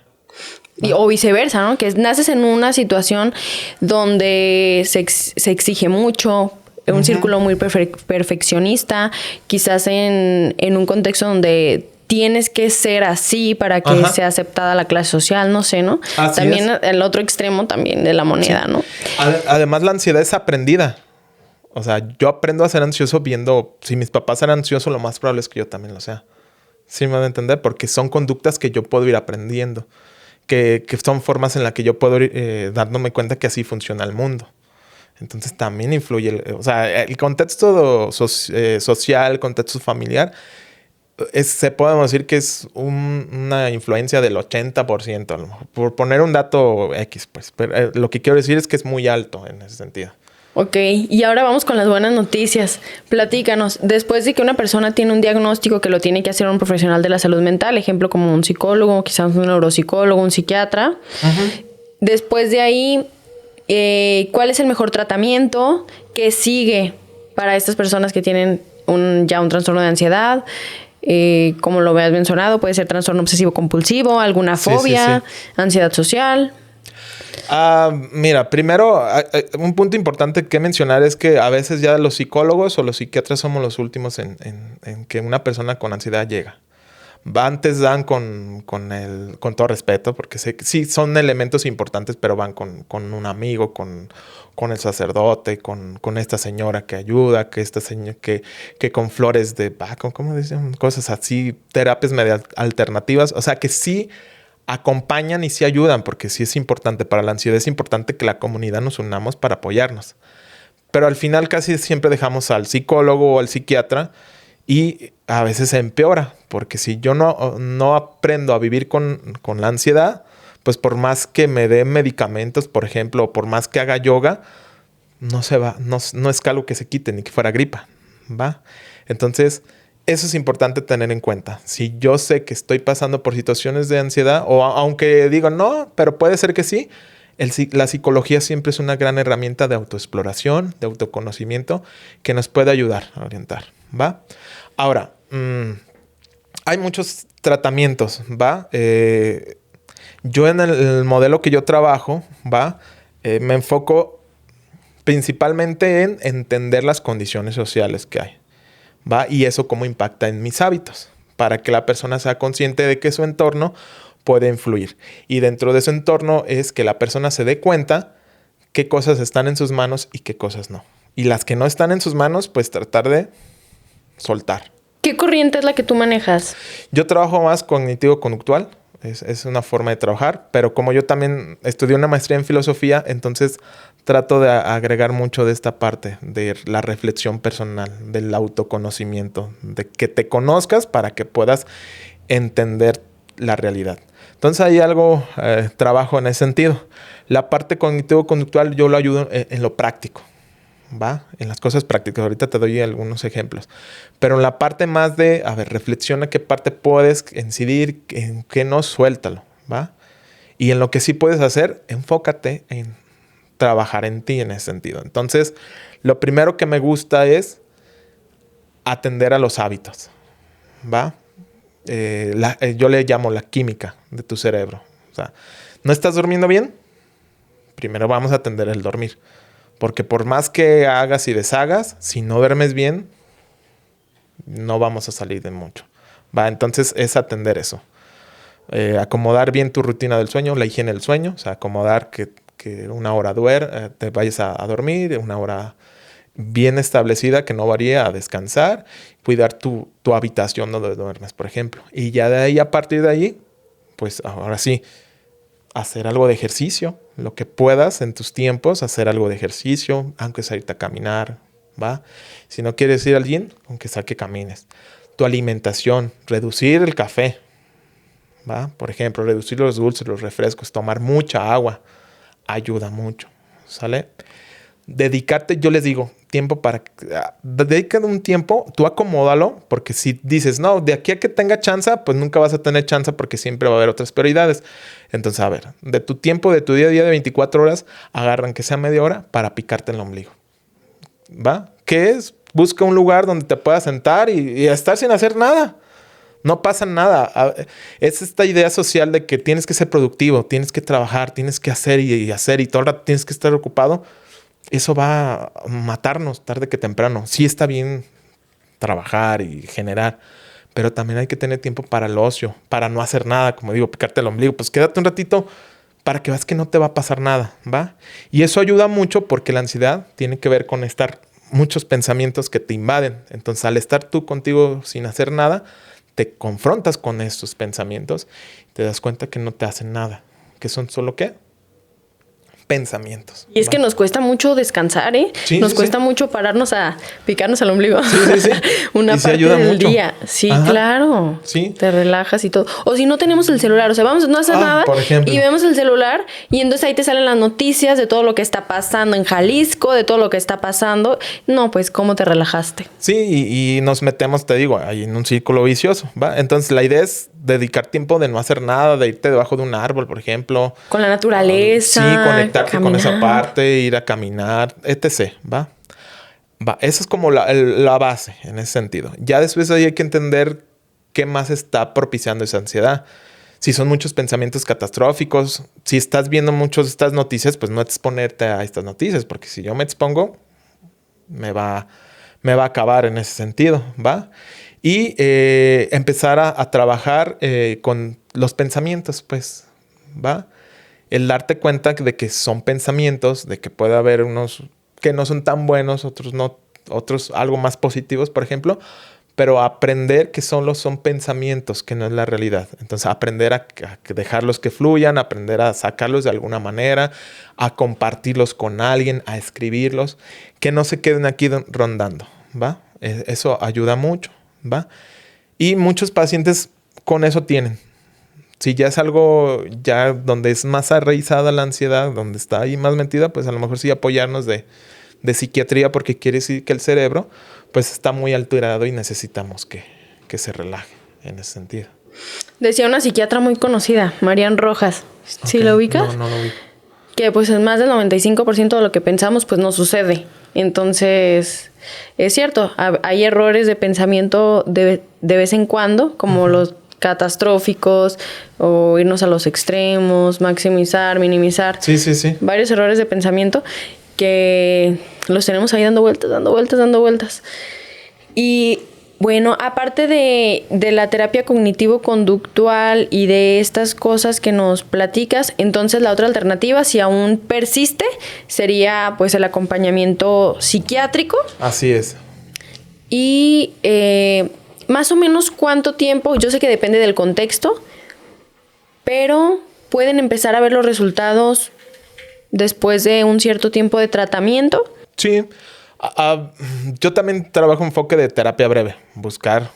O viceversa, ¿no? Que naces en una situación donde se exige mucho, un círculo muy perfeccionista, quizás en un contexto donde tienes que ser así para que sea aceptada la clase social, no sé, ¿no? Así también es. El otro extremo también de la moneda, sí. ¿No? Además, la ansiedad es aprendida. O sea, yo aprendo a ser ansioso viendo... Si mis papás eran ansiosos, lo más probable es que yo también lo sea. ¿Sí me van a entender? Porque son conductas que yo puedo ir aprendiendo. Que son formas en las que yo puedo ir dándome cuenta que así funciona el mundo. Entonces también influye, el contexto social, el contexto familiar se podemos decir que es una influencia del 80%, a lo mejor, por poner un dato X, pues. Pero, lo que quiero decir es que es muy alto en ese sentido. Ok, y ahora vamos con las buenas noticias. Platícanos, después de que una persona tiene un diagnóstico que lo tiene que hacer un profesional de la salud mental, ejemplo como un psicólogo, quizás un neuropsicólogo, un psiquiatra, después de ahí, ¿cuál es el mejor tratamiento que sigue para estas personas que tienen ya un trastorno de ansiedad? Como lo habías mencionado, puede ser trastorno obsesivo compulsivo, alguna fobia, ansiedad social. Mira, primero, un punto importante que mencionar es que a veces ya los psicólogos o los psiquiatras somos los últimos en que una persona con ansiedad llega. Antes dan con todo respeto, porque sé que sí son elementos importantes, pero van con un amigo, con el sacerdote, con esta señora que ayuda, que esta señora que con flores de Baco, ¿cómo dicen? Cosas así, terapias medio alternativas. O sea, que sí acompañan y sí ayudan, porque sí es importante. Para la ansiedad es importante que la comunidad nos unamos para apoyarnos. Pero al final casi siempre dejamos al psicólogo o al psiquiatra y a veces se empeora, porque si yo no aprendo a vivir con la ansiedad, pues por más que me dé medicamentos, por ejemplo, o por más que haga yoga, no se va, no es algo que se quite, ni que fuera gripa, ¿va? Entonces, eso es importante tener en cuenta. Si yo sé que estoy pasando por situaciones de ansiedad, o aunque digo no, pero puede ser que sí, la psicología siempre es una gran herramienta de autoexploración, de autoconocimiento, que nos puede ayudar a orientar, ¿va? Ahora, hay muchos tratamientos, ¿va? Yo en el modelo que yo trabajo, ¿va? Me enfoco principalmente en entender las condiciones sociales que hay, ¿va? Y eso cómo impacta en mis hábitos, para que la persona sea consciente de que su entorno puede influir. Y dentro de ese entorno es que la persona se dé cuenta qué cosas están en sus manos y qué cosas no. Y las que no están en sus manos, pues tratar de soltar. ¿Qué corriente es la que tú manejas? Yo trabajo más cognitivo-conductual. Es una forma de trabajar, pero como yo también estudié una maestría en filosofía, entonces trato de agregar mucho de esta parte, de la reflexión personal, del autoconocimiento, de que te conozcas para que puedas entender la realidad. Entonces hay algo, trabajo en ese sentido. La parte cognitivo-conductual yo lo ayudo en lo práctico, ¿va? En las cosas prácticas. Ahorita te doy algunos ejemplos. Pero en la parte más de, reflexiona qué parte puedes incidir, en qué no, suéltalo, ¿va? Y en lo que sí puedes hacer, enfócate en trabajar en ti en ese sentido. Entonces, lo primero que me gusta es atender a los hábitos, ¿va? Yo le llamo la química de tu cerebro. O sea, ¿no estás durmiendo bien? Primero vamos a atender el dormir. Porque por más que hagas y deshagas, si no duermes bien, no vamos a salir de mucho, ¿va? Entonces es atender eso. Acomodar bien tu rutina del sueño, la higiene del sueño. O sea, acomodar que una hora te vayas a dormir, una hora bien establecida, que no varíe, a descansar. Cuidar tu habitación donde duermes, por ejemplo. Y ya de ahí, a partir de ahí, pues ahora sí, hacer algo de ejercicio, lo que puedas en tus tiempos, hacer algo de ejercicio, aunque sea irte a caminar, ¿va? Si no quieres ir al gym, aunque sea que camines. Tu alimentación, reducir el café, ¿va? Por ejemplo, reducir los dulces, los refrescos, tomar mucha agua, ayuda mucho, ¿sale? Dedicarte, yo les digo, tiempo para... Dedícate un tiempo, tú acomódalo, porque si dices, no, de aquí a que tenga chance, pues nunca vas a tener chance porque siempre va a haber otras prioridades. Entonces, a ver, de tu tiempo, de tu día a día de 24 horas, agarran que sea media hora para picarte el ombligo, ¿va? ¿Qué es? Busca un lugar donde te puedas sentar y estar sin hacer nada. No pasa nada. Es esta idea social de que tienes que ser productivo, tienes que trabajar, tienes que hacer y hacer y todo el rato tienes que estar ocupado. Eso va a matarnos tarde que temprano. Sí está bien trabajar y generar, pero también hay que tener tiempo para el ocio, para no hacer nada, como digo, picarte el ombligo. Pues quédate un ratito para que veas que no te va a pasar nada, ¿va? Y eso ayuda mucho porque la ansiedad tiene que ver con muchos pensamientos que te invaden. Entonces, al estar tú contigo sin hacer nada, te confrontas con estos pensamientos, te das cuenta que no te hacen nada, que son solo, ¿qué? pensamientos. Y es que nos cuesta mucho descansar, ¿eh? Sí, nos sí, cuesta sí. mucho pararnos a picarnos al ombligo. Sí, sí, sí. Una Y sí parte ayuda del mucho. día. Sí, Ajá. claro. Sí. Te relajas y todo. O si no tenemos el celular, o sea, vamos a no hacer nada por ejemplo. y vemos el celular y entonces ahí te salen las noticias de todo lo que está pasando en Jalisco, de todo lo que está pasando. No, pues, ¿cómo te relajaste? Sí, y nos metemos, te digo, ahí en un círculo vicioso, ¿va? Entonces la idea es dedicar tiempo de no hacer nada, de irte debajo de un árbol, por ejemplo. Con la naturaleza. Sí, conectarte con esa caminar. parte, ir a caminar, etc., ¿va? Va, esa es como la base en ese sentido. Ya después ahí hay que entender qué más está propiciando esa ansiedad. Si son muchos pensamientos catastróficos, si estás viendo muchas de estas noticias, pues no exponerte a estas noticias, porque si yo me expongo, me va a acabar en ese sentido, ¿va? Y empezar a trabajar con los pensamientos, pues, ¿va? El darte cuenta de que son pensamientos, de que puede haber unos que no son tan buenos, otros no, otros algo más positivos, por ejemplo, pero aprender que solo son pensamientos, que no es la realidad. Entonces, aprender a dejarlos que fluyan, aprender a sacarlos de alguna manera, a compartirlos con alguien, a escribirlos, que no se queden aquí rondando, ¿va? Eso ayuda mucho, ¿va? Y muchos pacientes con eso tienen. Si ya es algo ya donde es más arraigada la ansiedad, donde está ahí más metida, pues a lo mejor sí apoyarnos de psiquiatría, porque quiere decir que el cerebro pues está muy alterado y necesitamos que se relaje en ese sentido. Decía una psiquiatra muy conocida, Marian Rojas. ¿Sí Ok. la ubicas? No lo vi. Que pues en más del 95% de lo que pensamos pues no sucede. Entonces, es cierto, hay errores de pensamiento de vez en cuando, como los catastróficos o irnos a los extremos, maximizar, minimizar. Sí, sí, sí. Varios errores de pensamiento que los tenemos ahí dando vueltas, dando vueltas, dando vueltas. Y bueno, aparte de la terapia cognitivo-conductual y de estas cosas que nos platicas, entonces la otra alternativa, si aún persiste, sería pues el acompañamiento psiquiátrico. Así es. Y más o menos cuánto tiempo, yo sé que depende del contexto, pero pueden empezar a ver los resultados después de un cierto tiempo de tratamiento. Sí. Yo también trabajo enfoque de terapia breve. Buscar.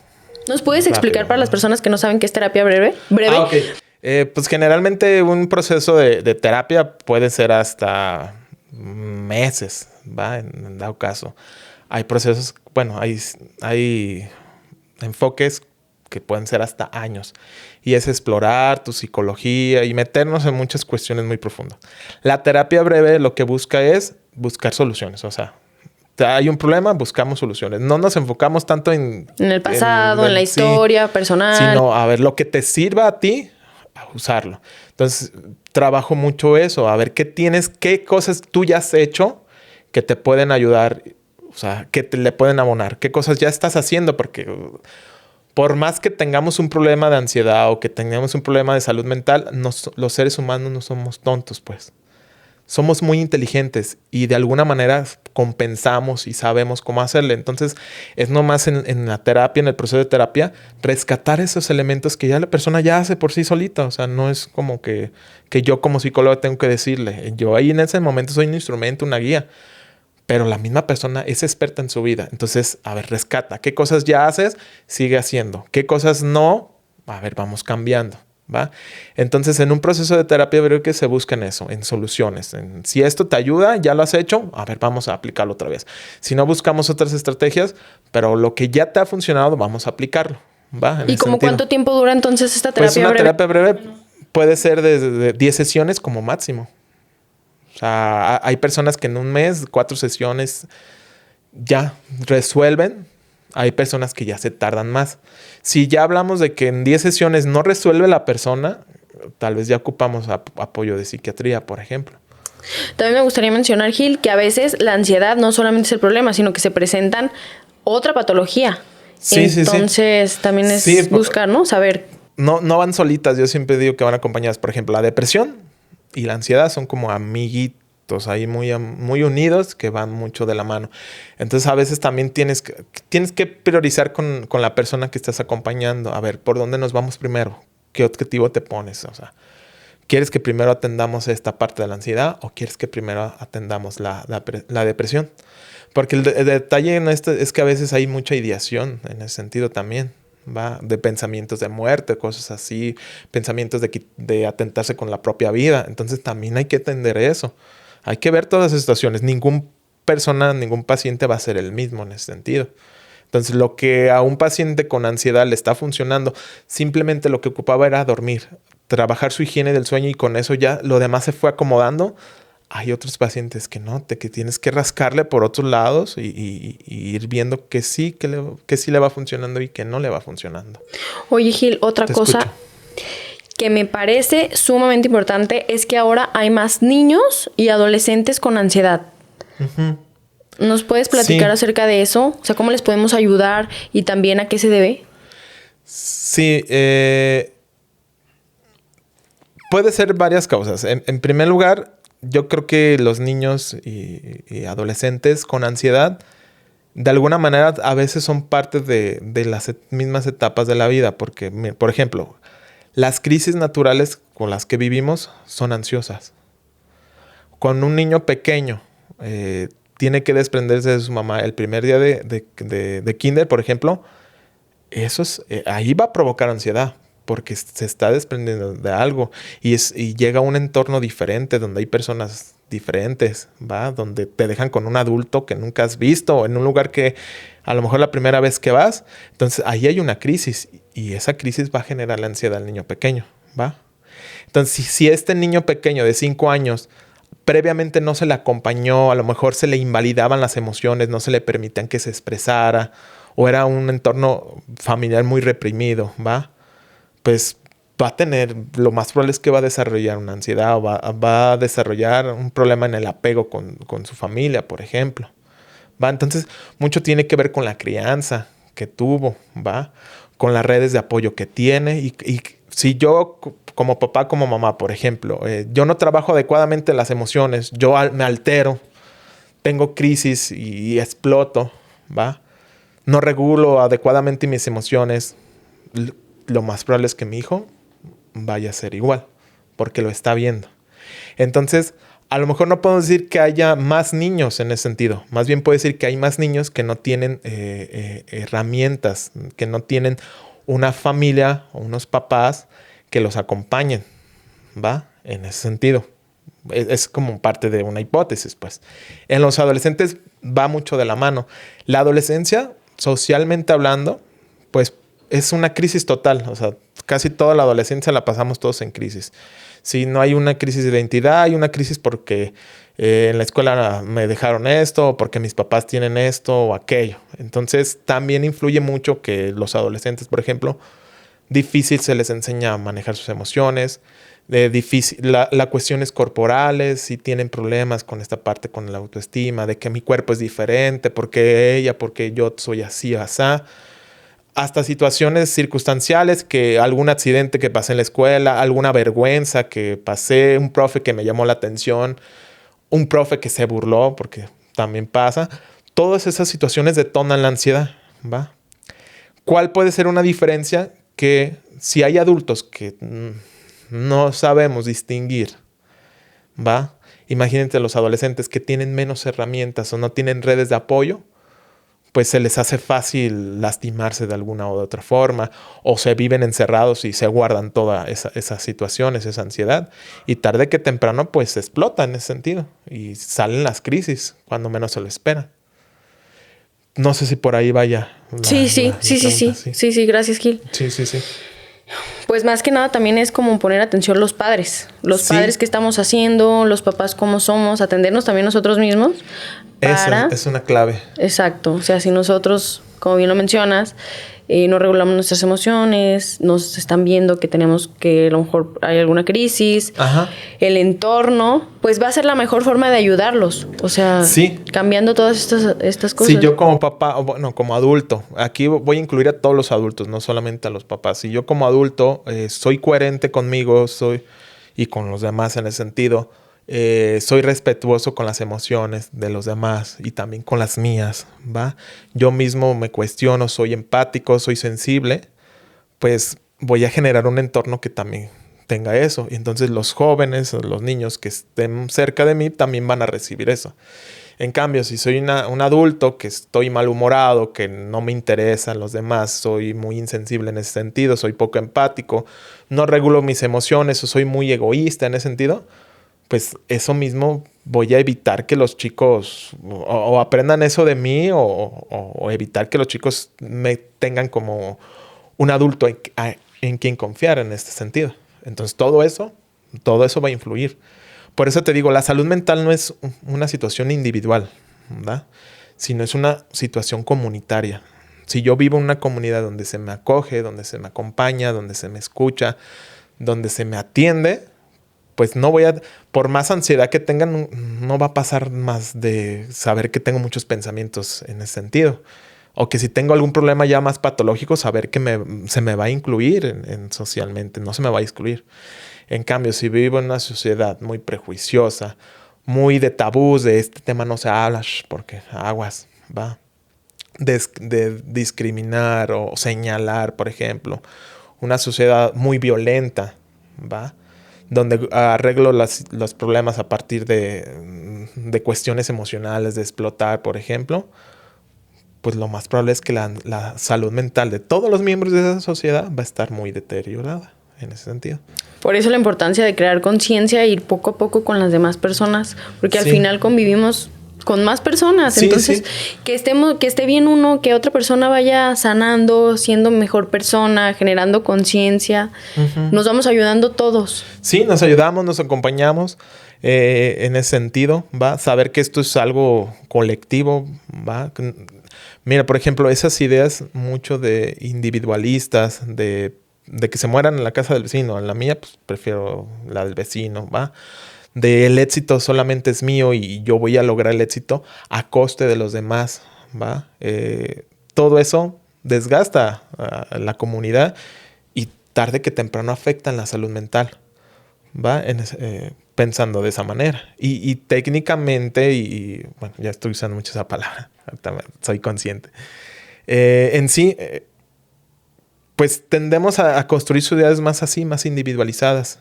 ¿Nos puedes rápido, explicar para las personas que no saben qué es terapia breve? Ok. Pues generalmente un proceso de terapia puede ser hasta meses, ¿va? En dado caso. Hay procesos, bueno, hay enfoques que pueden ser hasta años. Y es explorar tu psicología y meternos en muchas cuestiones muy profundas. La terapia breve lo que busca es buscar soluciones. O sea, hay un problema, buscamos soluciones. No nos enfocamos tanto en el pasado, en la historia personal. Sino a ver lo que te sirva a ti, a usarlo. Entonces, trabajo mucho eso. A ver qué cosas tú ya has hecho que te pueden ayudar. O sea, que le pueden abonar. ¿Qué cosas ya estás haciendo? Porque por más que tengamos un problema de ansiedad o que tengamos un problema de salud mental, los seres humanos no somos tontos, pues. Somos muy inteligentes y de alguna manera compensamos y sabemos cómo hacerle. Entonces, es nomás en la terapia, en el proceso de terapia, rescatar esos elementos que ya la persona ya hace por sí solita. O sea, no es como que yo como psicólogo tengo que decirle. Yo ahí en ese momento soy un instrumento, una guía. Pero la misma persona es experta en su vida. Entonces, a ver, rescata. ¿Qué cosas ya haces? Sigue haciendo. ¿Qué cosas no? A ver, vamos cambiando, ¿va? Entonces, en un proceso de terapia, creo que se busca en eso, en soluciones. Si esto te ayuda, ya lo has hecho, a ver, vamos a aplicarlo otra vez. Si no, buscamos otras estrategias, pero lo que ya te ha funcionado, vamos a aplicarlo, ¿va? ¿Y como cuánto tiempo dura entonces esta terapia breve? Pues una terapia breve Bueno, puede ser de 10 sesiones como máximo. O sea, hay personas que en un mes, 4 sesiones ya resuelven. Hay personas que ya se tardan más. Si ya hablamos de que en 10 sesiones no resuelve la persona, tal vez ya ocupamos apoyo de psiquiatría, por ejemplo. También me gustaría mencionar, Gil, que a veces la ansiedad no solamente es el problema, sino que se presentan otra patología. Sí, Entonces, sí. también es buscar, ¿no? Saber. No van solitas. Yo siempre digo que van acompañadas. Por ejemplo, la depresión y la ansiedad son como amiguitos ahí muy unidos que van mucho de la mano. Entonces, a veces también tienes que priorizar con la persona que estás acompañando. A ver, ¿por dónde nos vamos primero? ¿Qué objetivo te pones? O sea, ¿Quieres que primero atendamos esta parte de la ansiedad o quieres que primero atendamos la depresión? Porque el detalle en esto es que a veces hay mucha ideación en ese sentido también, ¿va? De pensamientos de muerte, cosas así, pensamientos de atentarse con la propia vida. Entonces también hay que atender eso. Hay que ver todas esas situaciones. Ningún paciente va a ser el mismo en ese sentido. Entonces, lo que a un paciente con ansiedad le está funcionando, simplemente lo que ocupaba era dormir, trabajar su higiene del sueño y con eso ya lo demás se fue acomodando. Hay otros pacientes que no, que tienes que rascarle por otros lados y ir viendo que sí le va funcionando y que no le va funcionando. Oye, Gil, otra Te cosa escucho. que me parece sumamente importante es que ahora hay más niños y adolescentes con ansiedad. Uh-huh. ¿Nos puedes platicar acerca de eso? O sea, ¿cómo les podemos ayudar y también a qué se debe? Sí, puede ser varias causas. En primer lugar, yo creo que los niños y adolescentes con ansiedad, de alguna manera, a veces son parte de las mismas etapas de la vida. Porque, por ejemplo, las crisis naturales con las que vivimos son ansiosas. Cuando un niño pequeño tiene que desprenderse de su mamá el primer día de kinder, por ejemplo, ahí va a provocar ansiedad porque se está desprendiendo de algo y llega a un entorno diferente donde hay personas diferentes, ¿va? Donde te dejan con un adulto que nunca has visto o en un lugar que a lo mejor la primera vez que vas. Entonces ahí hay una crisis y esa crisis va a generar la ansiedad al niño pequeño, ¿va? Entonces si este niño pequeño de 5 años previamente no se le acompañó, a lo mejor se le invalidaban las emociones, no se le permitían que se expresara, o era un entorno familiar muy reprimido, ¿va? Pues va a tener, lo más probable es que va a desarrollar una ansiedad o va a desarrollar un problema en el apego con su familia, por ejemplo, ¿va? Entonces, mucho tiene que ver con la crianza que tuvo, ¿va? Con las redes de apoyo que tiene y si yo como papá, como mamá, por ejemplo, yo no trabajo adecuadamente las emociones, yo me altero, tengo crisis y exploto, ¿va? No regulo adecuadamente mis emociones, lo más probable es que mi hijo vaya a ser igual, porque lo está viendo. Entonces, a lo mejor no podemos decir que haya más niños en ese sentido. Más bien puede decir que hay más niños que no tienen herramientas, que no tienen una familia o unos papás que los acompañen, ¿va? En ese sentido. Es como parte de una hipótesis, pues. En los adolescentes va mucho de la mano. La adolescencia, socialmente hablando, pues es una crisis total. O sea, casi toda la adolescencia la pasamos todos en crisis. Si no hay una crisis de identidad, hay una crisis porque en la escuela me dejaron esto, o porque mis papás tienen esto o aquello. Entonces, también influye mucho que los adolescentes, por ejemplo, difícil se les enseña a manejar sus emociones, las cuestiones corporales, si tienen problemas con esta parte, con la autoestima, de que mi cuerpo es diferente, porque yo soy así o asá. Hasta situaciones circunstanciales, que algún accidente que pasé en la escuela, alguna vergüenza que pasé, un profe que me llamó la atención, un profe que se burló, porque también pasa. Todas esas situaciones detonan la ansiedad, ¿va? ¿Cuál puede ser una diferencia? Que si hay adultos que no sabemos distinguir, ¿va? Imagínate los adolescentes que tienen menos herramientas o no tienen redes de apoyo, pues se les hace fácil lastimarse de alguna u otra forma, o se viven encerrados y se guardan todas esas situaciones, esa ansiedad, y tarde que temprano pues explota en ese sentido y salen las crisis cuando menos se lo esperan. No sé si por ahí vaya. Sí, gracias, Gil. Sí. Pues más que nada también es como poner atención los padres. Los padres que estamos haciendo, los papás cómo somos, atendernos también nosotros mismos. Esa es una clave. Exacto. O sea, si nosotros, como bien lo mencionas, no regulamos nuestras emociones, nos están viendo que tenemos que a lo mejor hay alguna crisis, Ajá. El entorno, pues va a ser la mejor forma de ayudarlos. O sea, cambiando todas estas cosas. Sí, yo como papá, bueno, como adulto, aquí voy a incluir a todos los adultos, no solamente a los papás. Si yo como adulto soy coherente conmigo, y con los demás en ese sentido, soy respetuoso con las emociones de los demás y también con las mías, ¿va? Yo mismo me cuestiono, soy empático, soy sensible, pues voy a generar un entorno que también tenga eso. Y entonces los jóvenes o los niños que estén cerca de mí también van a recibir eso. En cambio, si soy un adulto que estoy malhumorado, que no me interesan los demás, soy muy insensible en ese sentido, soy poco empático, no regulo mis emociones o soy muy egoísta en ese sentido, pues eso mismo voy a evitar que los chicos o aprendan eso de mí o evitar que los chicos me tengan como un adulto en quien confiar en este sentido. Entonces todo eso va a influir. Por eso te digo, la salud mental no es una situación individual, ¿verdad? Sino es una situación comunitaria. Si yo vivo en una comunidad donde se me acoge, donde se me acompaña, donde se me escucha, donde se me atiende, pues no voy a, por más ansiedad que tengan, no va a pasar más de saber que tengo muchos pensamientos en ese sentido. O que si tengo algún problema ya más patológico, saber que se me va a incluir socialmente, no se me va a excluir. En cambio, si vivo en una sociedad muy prejuiciosa, muy de tabús, de este tema no se habla, porque aguas, va. De discriminar o señalar, por ejemplo. Una sociedad muy violenta, va. Donde arreglo los problemas a partir de cuestiones emocionales, de explotar, por ejemplo. Pues lo más probable es que la salud mental de todos los miembros de esa sociedad va a estar muy deteriorada en ese sentido. Por eso la importancia de crear conciencia e ir poco a poco con las demás personas, porque al final convivimos con más personas. Sí, entonces, que esté bien uno, que otra persona vaya sanando, siendo mejor persona, generando conciencia. Nos vamos ayudando todos. Sí, nos ayudamos, nos acompañamos en ese sentido, ¿va? Saber que esto es algo colectivo, ¿va? Mira, por ejemplo, esas ideas mucho de individualistas, de que se mueran en la casa del vecino. En la mía, pues prefiero la del vecino, ¿va? El éxito solamente es mío y yo voy a lograr el éxito a coste de los demás, ¿va? Todo eso desgasta a la comunidad y tarde que temprano afecta en la salud mental, ¿va? Pensando de esa manera. Y técnicamente, bueno, ya estoy usando mucho esa palabra, soy consciente. En sí... pues tendemos a construir sociedades más así, más individualizadas.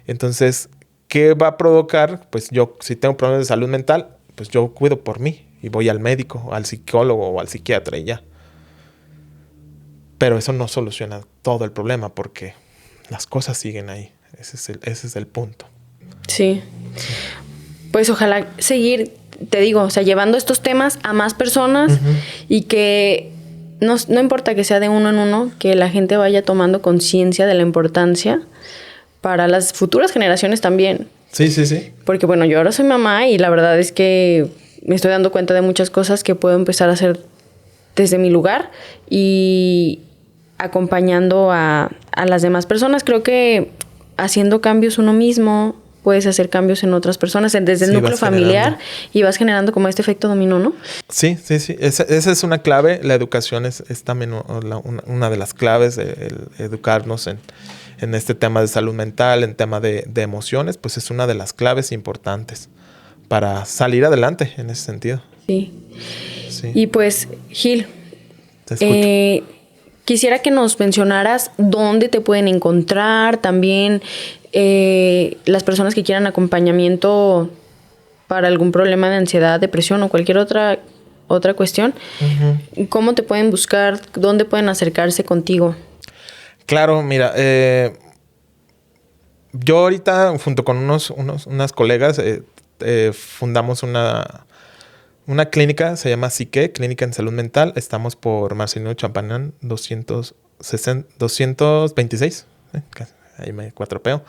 Entonces, ¿qué va a provocar? Pues yo, si tengo problemas de salud mental, pues yo cuido por mí y voy al médico, al psicólogo o al psiquiatra y ya. Pero eso no soluciona todo el problema porque las cosas siguen ahí. Ese es el punto. Sí. Pues ojalá seguir, te digo, o sea, llevando estos temas a más personas y que... No importa que sea de uno en uno, que la gente vaya tomando conciencia de la importancia para las futuras generaciones también. Sí, sí, sí. Porque bueno, yo ahora soy mamá y la verdad es que me estoy dando cuenta de muchas cosas que puedo empezar a hacer desde mi lugar y acompañando a las demás personas. Creo que haciendo cambios uno mismo, puedes hacer cambios en otras personas, desde el núcleo familiar, y vas generando como este efecto dominó, ¿no? Sí, sí, sí. Esa es una clave. La educación es también una de las claves, el educarnos en este tema de salud mental, en tema de emociones, pues es una de las claves importantes para salir adelante en ese sentido. Sí. Y pues, Gil, te escucho. Quisiera que nos mencionaras dónde te pueden encontrar, también las personas que quieran acompañamiento para algún problema de ansiedad, depresión o cualquier otra cuestión. ¿Cómo te pueden buscar? ¿Dónde pueden acercarse contigo? Claro, mira, yo ahorita junto con unas colegas fundamos una clínica, se llama Psique, Clínica en Salud Mental. Estamos por Marcelino Champagnán 226. Ahí me cuatropeo.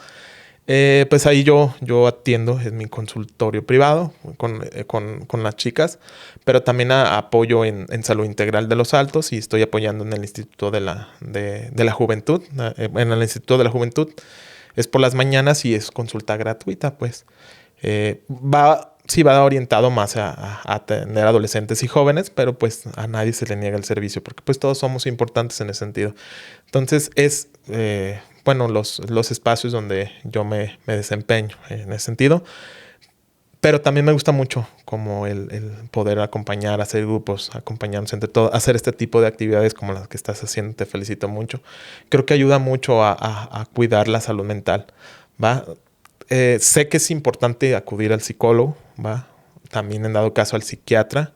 Pues ahí yo atiendo en mi consultorio privado con las chicas, pero también apoyo en salud integral de Los Altos y estoy apoyando en el Instituto de la Juventud. En el Instituto de la Juventud es por las mañanas y es consulta gratuita, pues. Va orientado más a atender adolescentes y jóvenes, pero pues a nadie se le niega el servicio porque pues todos somos importantes en ese sentido. Entonces es, los espacios donde yo me desempeño en ese sentido. Pero también me gusta mucho como el poder acompañar, hacer grupos, acompañarnos entre todos, hacer este tipo de actividades como las que estás haciendo. Te felicito mucho. Creo que ayuda mucho a cuidar la salud mental, ¿va? Sé que es importante acudir al psicólogo, ¿va? También en dado caso al psiquiatra,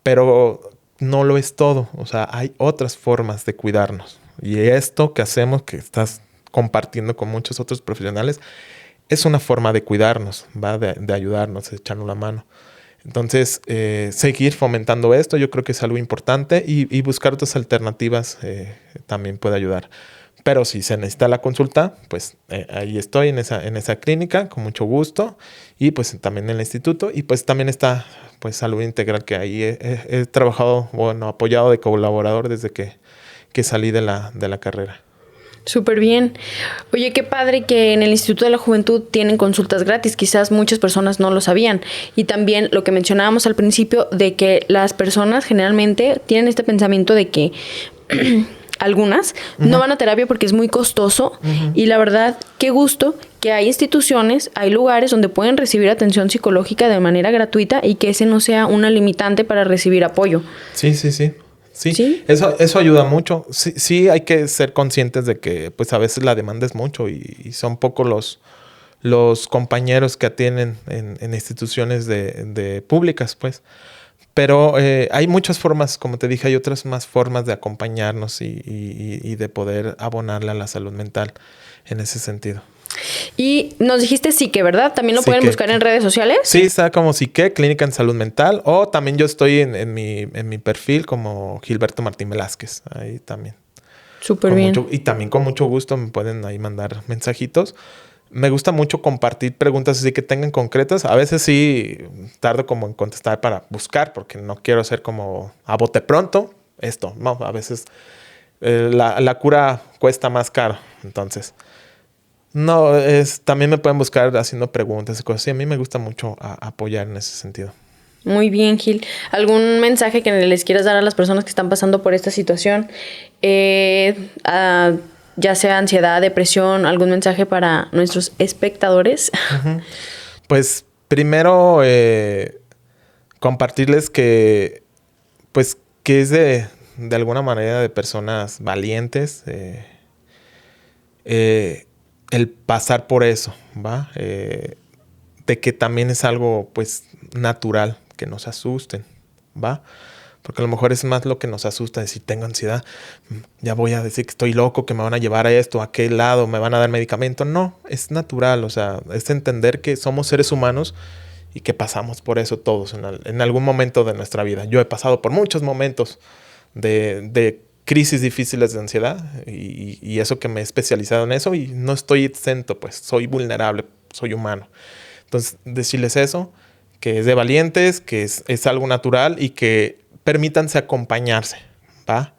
pero no lo es todo. O sea, hay otras formas de cuidarnos. Y esto que hacemos, que estás compartiendo con muchos otros profesionales, es una forma de cuidarnos, ¿va? De ayudarnos, de echarnos la mano. Entonces, seguir fomentando esto yo creo que es algo importante y buscar otras alternativas también puede ayudar. Pero si se necesita la consulta, pues ahí estoy en esa clínica con mucho gusto y pues también en el instituto. Y pues también está pues Salud Integral, que ahí he trabajado, bueno, apoyado de colaborador desde que salí de la carrera. Súper bien. Oye, qué padre que en el Instituto de la Juventud tienen consultas gratis. Quizás muchas personas no lo sabían. Y también lo que mencionábamos al principio de que las personas generalmente tienen este pensamiento de que algunas no van a terapia porque es muy costoso. Y la verdad, qué gusto que hay instituciones, hay lugares donde pueden recibir atención psicológica de manera gratuita y que ese no sea una limitante para recibir apoyo. Sí. Sí, eso ayuda mucho. Sí, hay que ser conscientes de que pues a veces la demanda es mucho y son pocos los compañeros que atienden en instituciones de públicas, pues. Pero hay muchas formas, como te dije, hay otras más formas de acompañarnos y de poder abonarle a la salud mental en ese sentido. Y nos dijiste Psique, ¿verdad? También lo Psique. pueden buscar en redes sociales. Sí, está como Psique, Clínica en Salud Mental. O también yo estoy en mi perfil como Gilberto Martín Velázquez. Ahí también. Súper bien. Y también con mucho gusto me pueden ahí mandar mensajitos. Me gusta mucho compartir preguntas así que tengan concretas. A veces sí tardo como en contestar para buscar, porque no quiero ser como a bote pronto. No, a veces la cura cuesta más caro. Entonces, no, también me pueden buscar haciendo preguntas y cosas así. A mí me gusta mucho apoyar en ese sentido. Muy bien, Gil. ¿Algún mensaje que les quieras dar a las personas que están pasando por esta situación? Ya sea ansiedad, depresión, algún mensaje para nuestros espectadores. Pues primero compartirles que es de alguna manera de personas valientes el pasar por eso, ¿va? De que también es algo pues natural que nos asusten, ¿va? Porque a lo mejor es más lo que nos asusta, decir, tengo ansiedad, ya voy a decir que estoy loco, que me van a llevar a esto, a aquel lado, me van a dar medicamento. No, es natural, o sea, es entender que somos seres humanos y que pasamos por eso todos en algún momento de nuestra vida. Yo he pasado por muchos momentos de crisis difíciles de ansiedad y eso que me he especializado en eso y no estoy exento, pues soy vulnerable, soy humano. Entonces, decirles eso, que es de valientes, que es algo natural y que permítanse acompañarse, ¿va?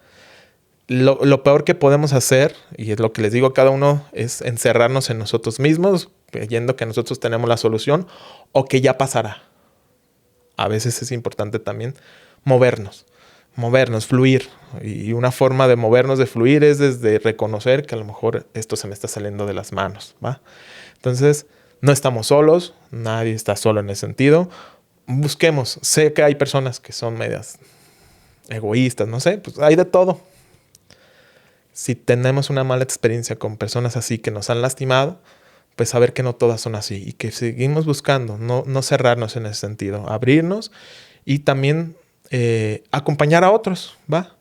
Lo peor que podemos hacer, y es lo que les digo a cada uno, es encerrarnos en nosotros mismos, creyendo que nosotros tenemos la solución o que ya pasará. A veces es importante también movernos, fluir. Y una forma de movernos, de fluir, es desde reconocer que a lo mejor esto se me está saliendo de las manos, ¿va? Entonces, no estamos solos, nadie está solo en ese sentido. Busquemos. Sé que hay personas que son medias egoístas, no sé, pues hay de todo. Si tenemos una mala experiencia con personas así que nos han lastimado, pues saber que no todas son así y que seguimos buscando, no cerrarnos en ese sentido, abrirnos y también acompañar a otros, ¿va?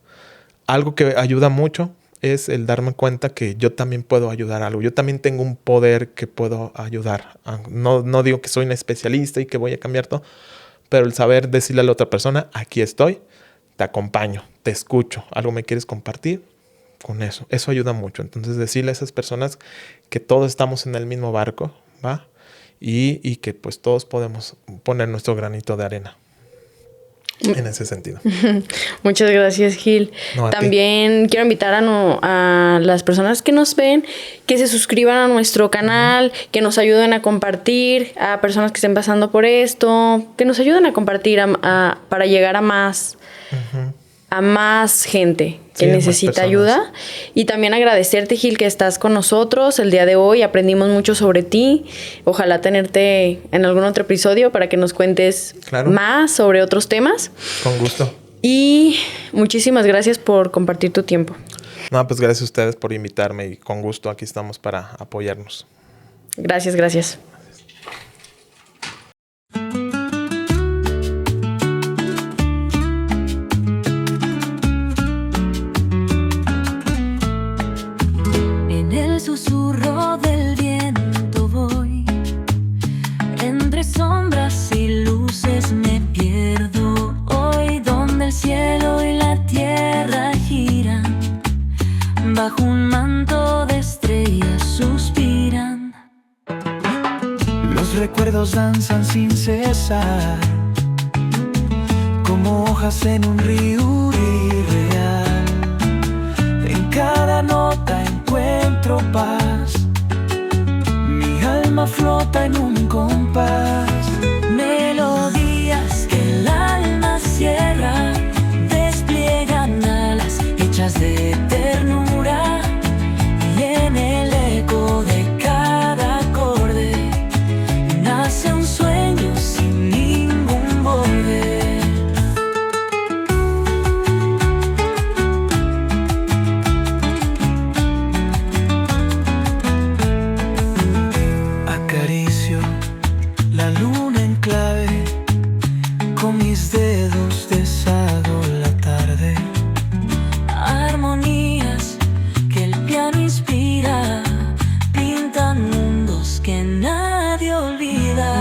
Algo que ayuda mucho es el darme cuenta que yo también puedo ayudar a algo. Yo también tengo un poder que puedo ayudar. No digo que soy un especialista y que voy a cambiar todo, pero el saber decirle a la otra persona, aquí estoy, te acompaño, te escucho, algo me quieres compartir, con eso ayuda mucho. Entonces decirle a esas personas que todos estamos en el mismo barco, ¿va? Y que pues todos podemos poner nuestro granito de arena en ese sentido. Muchas gracias, Gil. No, también quiero invitar a las personas que nos ven que se suscriban a nuestro canal, que nos ayuden a compartir, a personas que estén pasando por esto, que nos ayuden a compartir para llegar a más a más gente que Sí, a más necesita personas. ayuda. Y también agradecerte, Gil, que estás con nosotros el día de hoy. Aprendimos mucho sobre ti. Ojalá tenerte en algún otro episodio para que nos cuentes Claro. más sobre otros temas. Con gusto. Y muchísimas gracias por compartir tu tiempo. No, pues gracias a ustedes por invitarme y con gusto aquí estamos para apoyarnos. Gracias, gracias. En el susurro del viento voy, entre sombras y luces me pierdo hoy, donde el cielo y la tierra giran, bajo un manto de estrellas suspiran. Los recuerdos danzan sin cesar, como hojas en un río irreal. En cada nota encuentro paz, mi alma flota en un compás. Melodías que el alma cierra, despliegan alas hechas de ternura, y en el eco de cada acorde nace un sueño sin ningún borde. Acaricio la luna en clave, con mis dedos deshago la tarde. Armonías que el piano inspira, pintan mundos que nadie olvida.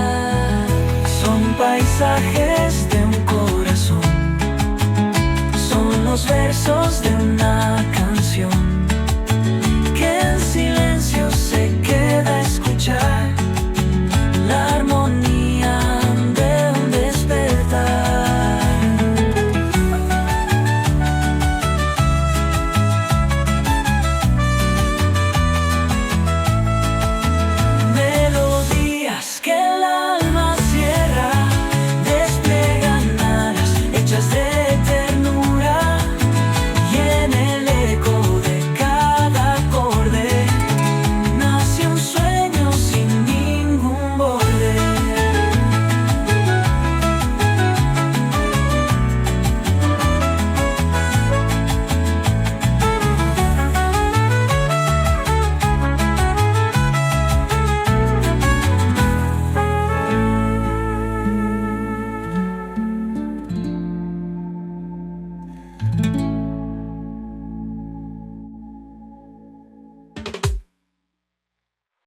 Son paisajes de un corazón, Son los versos de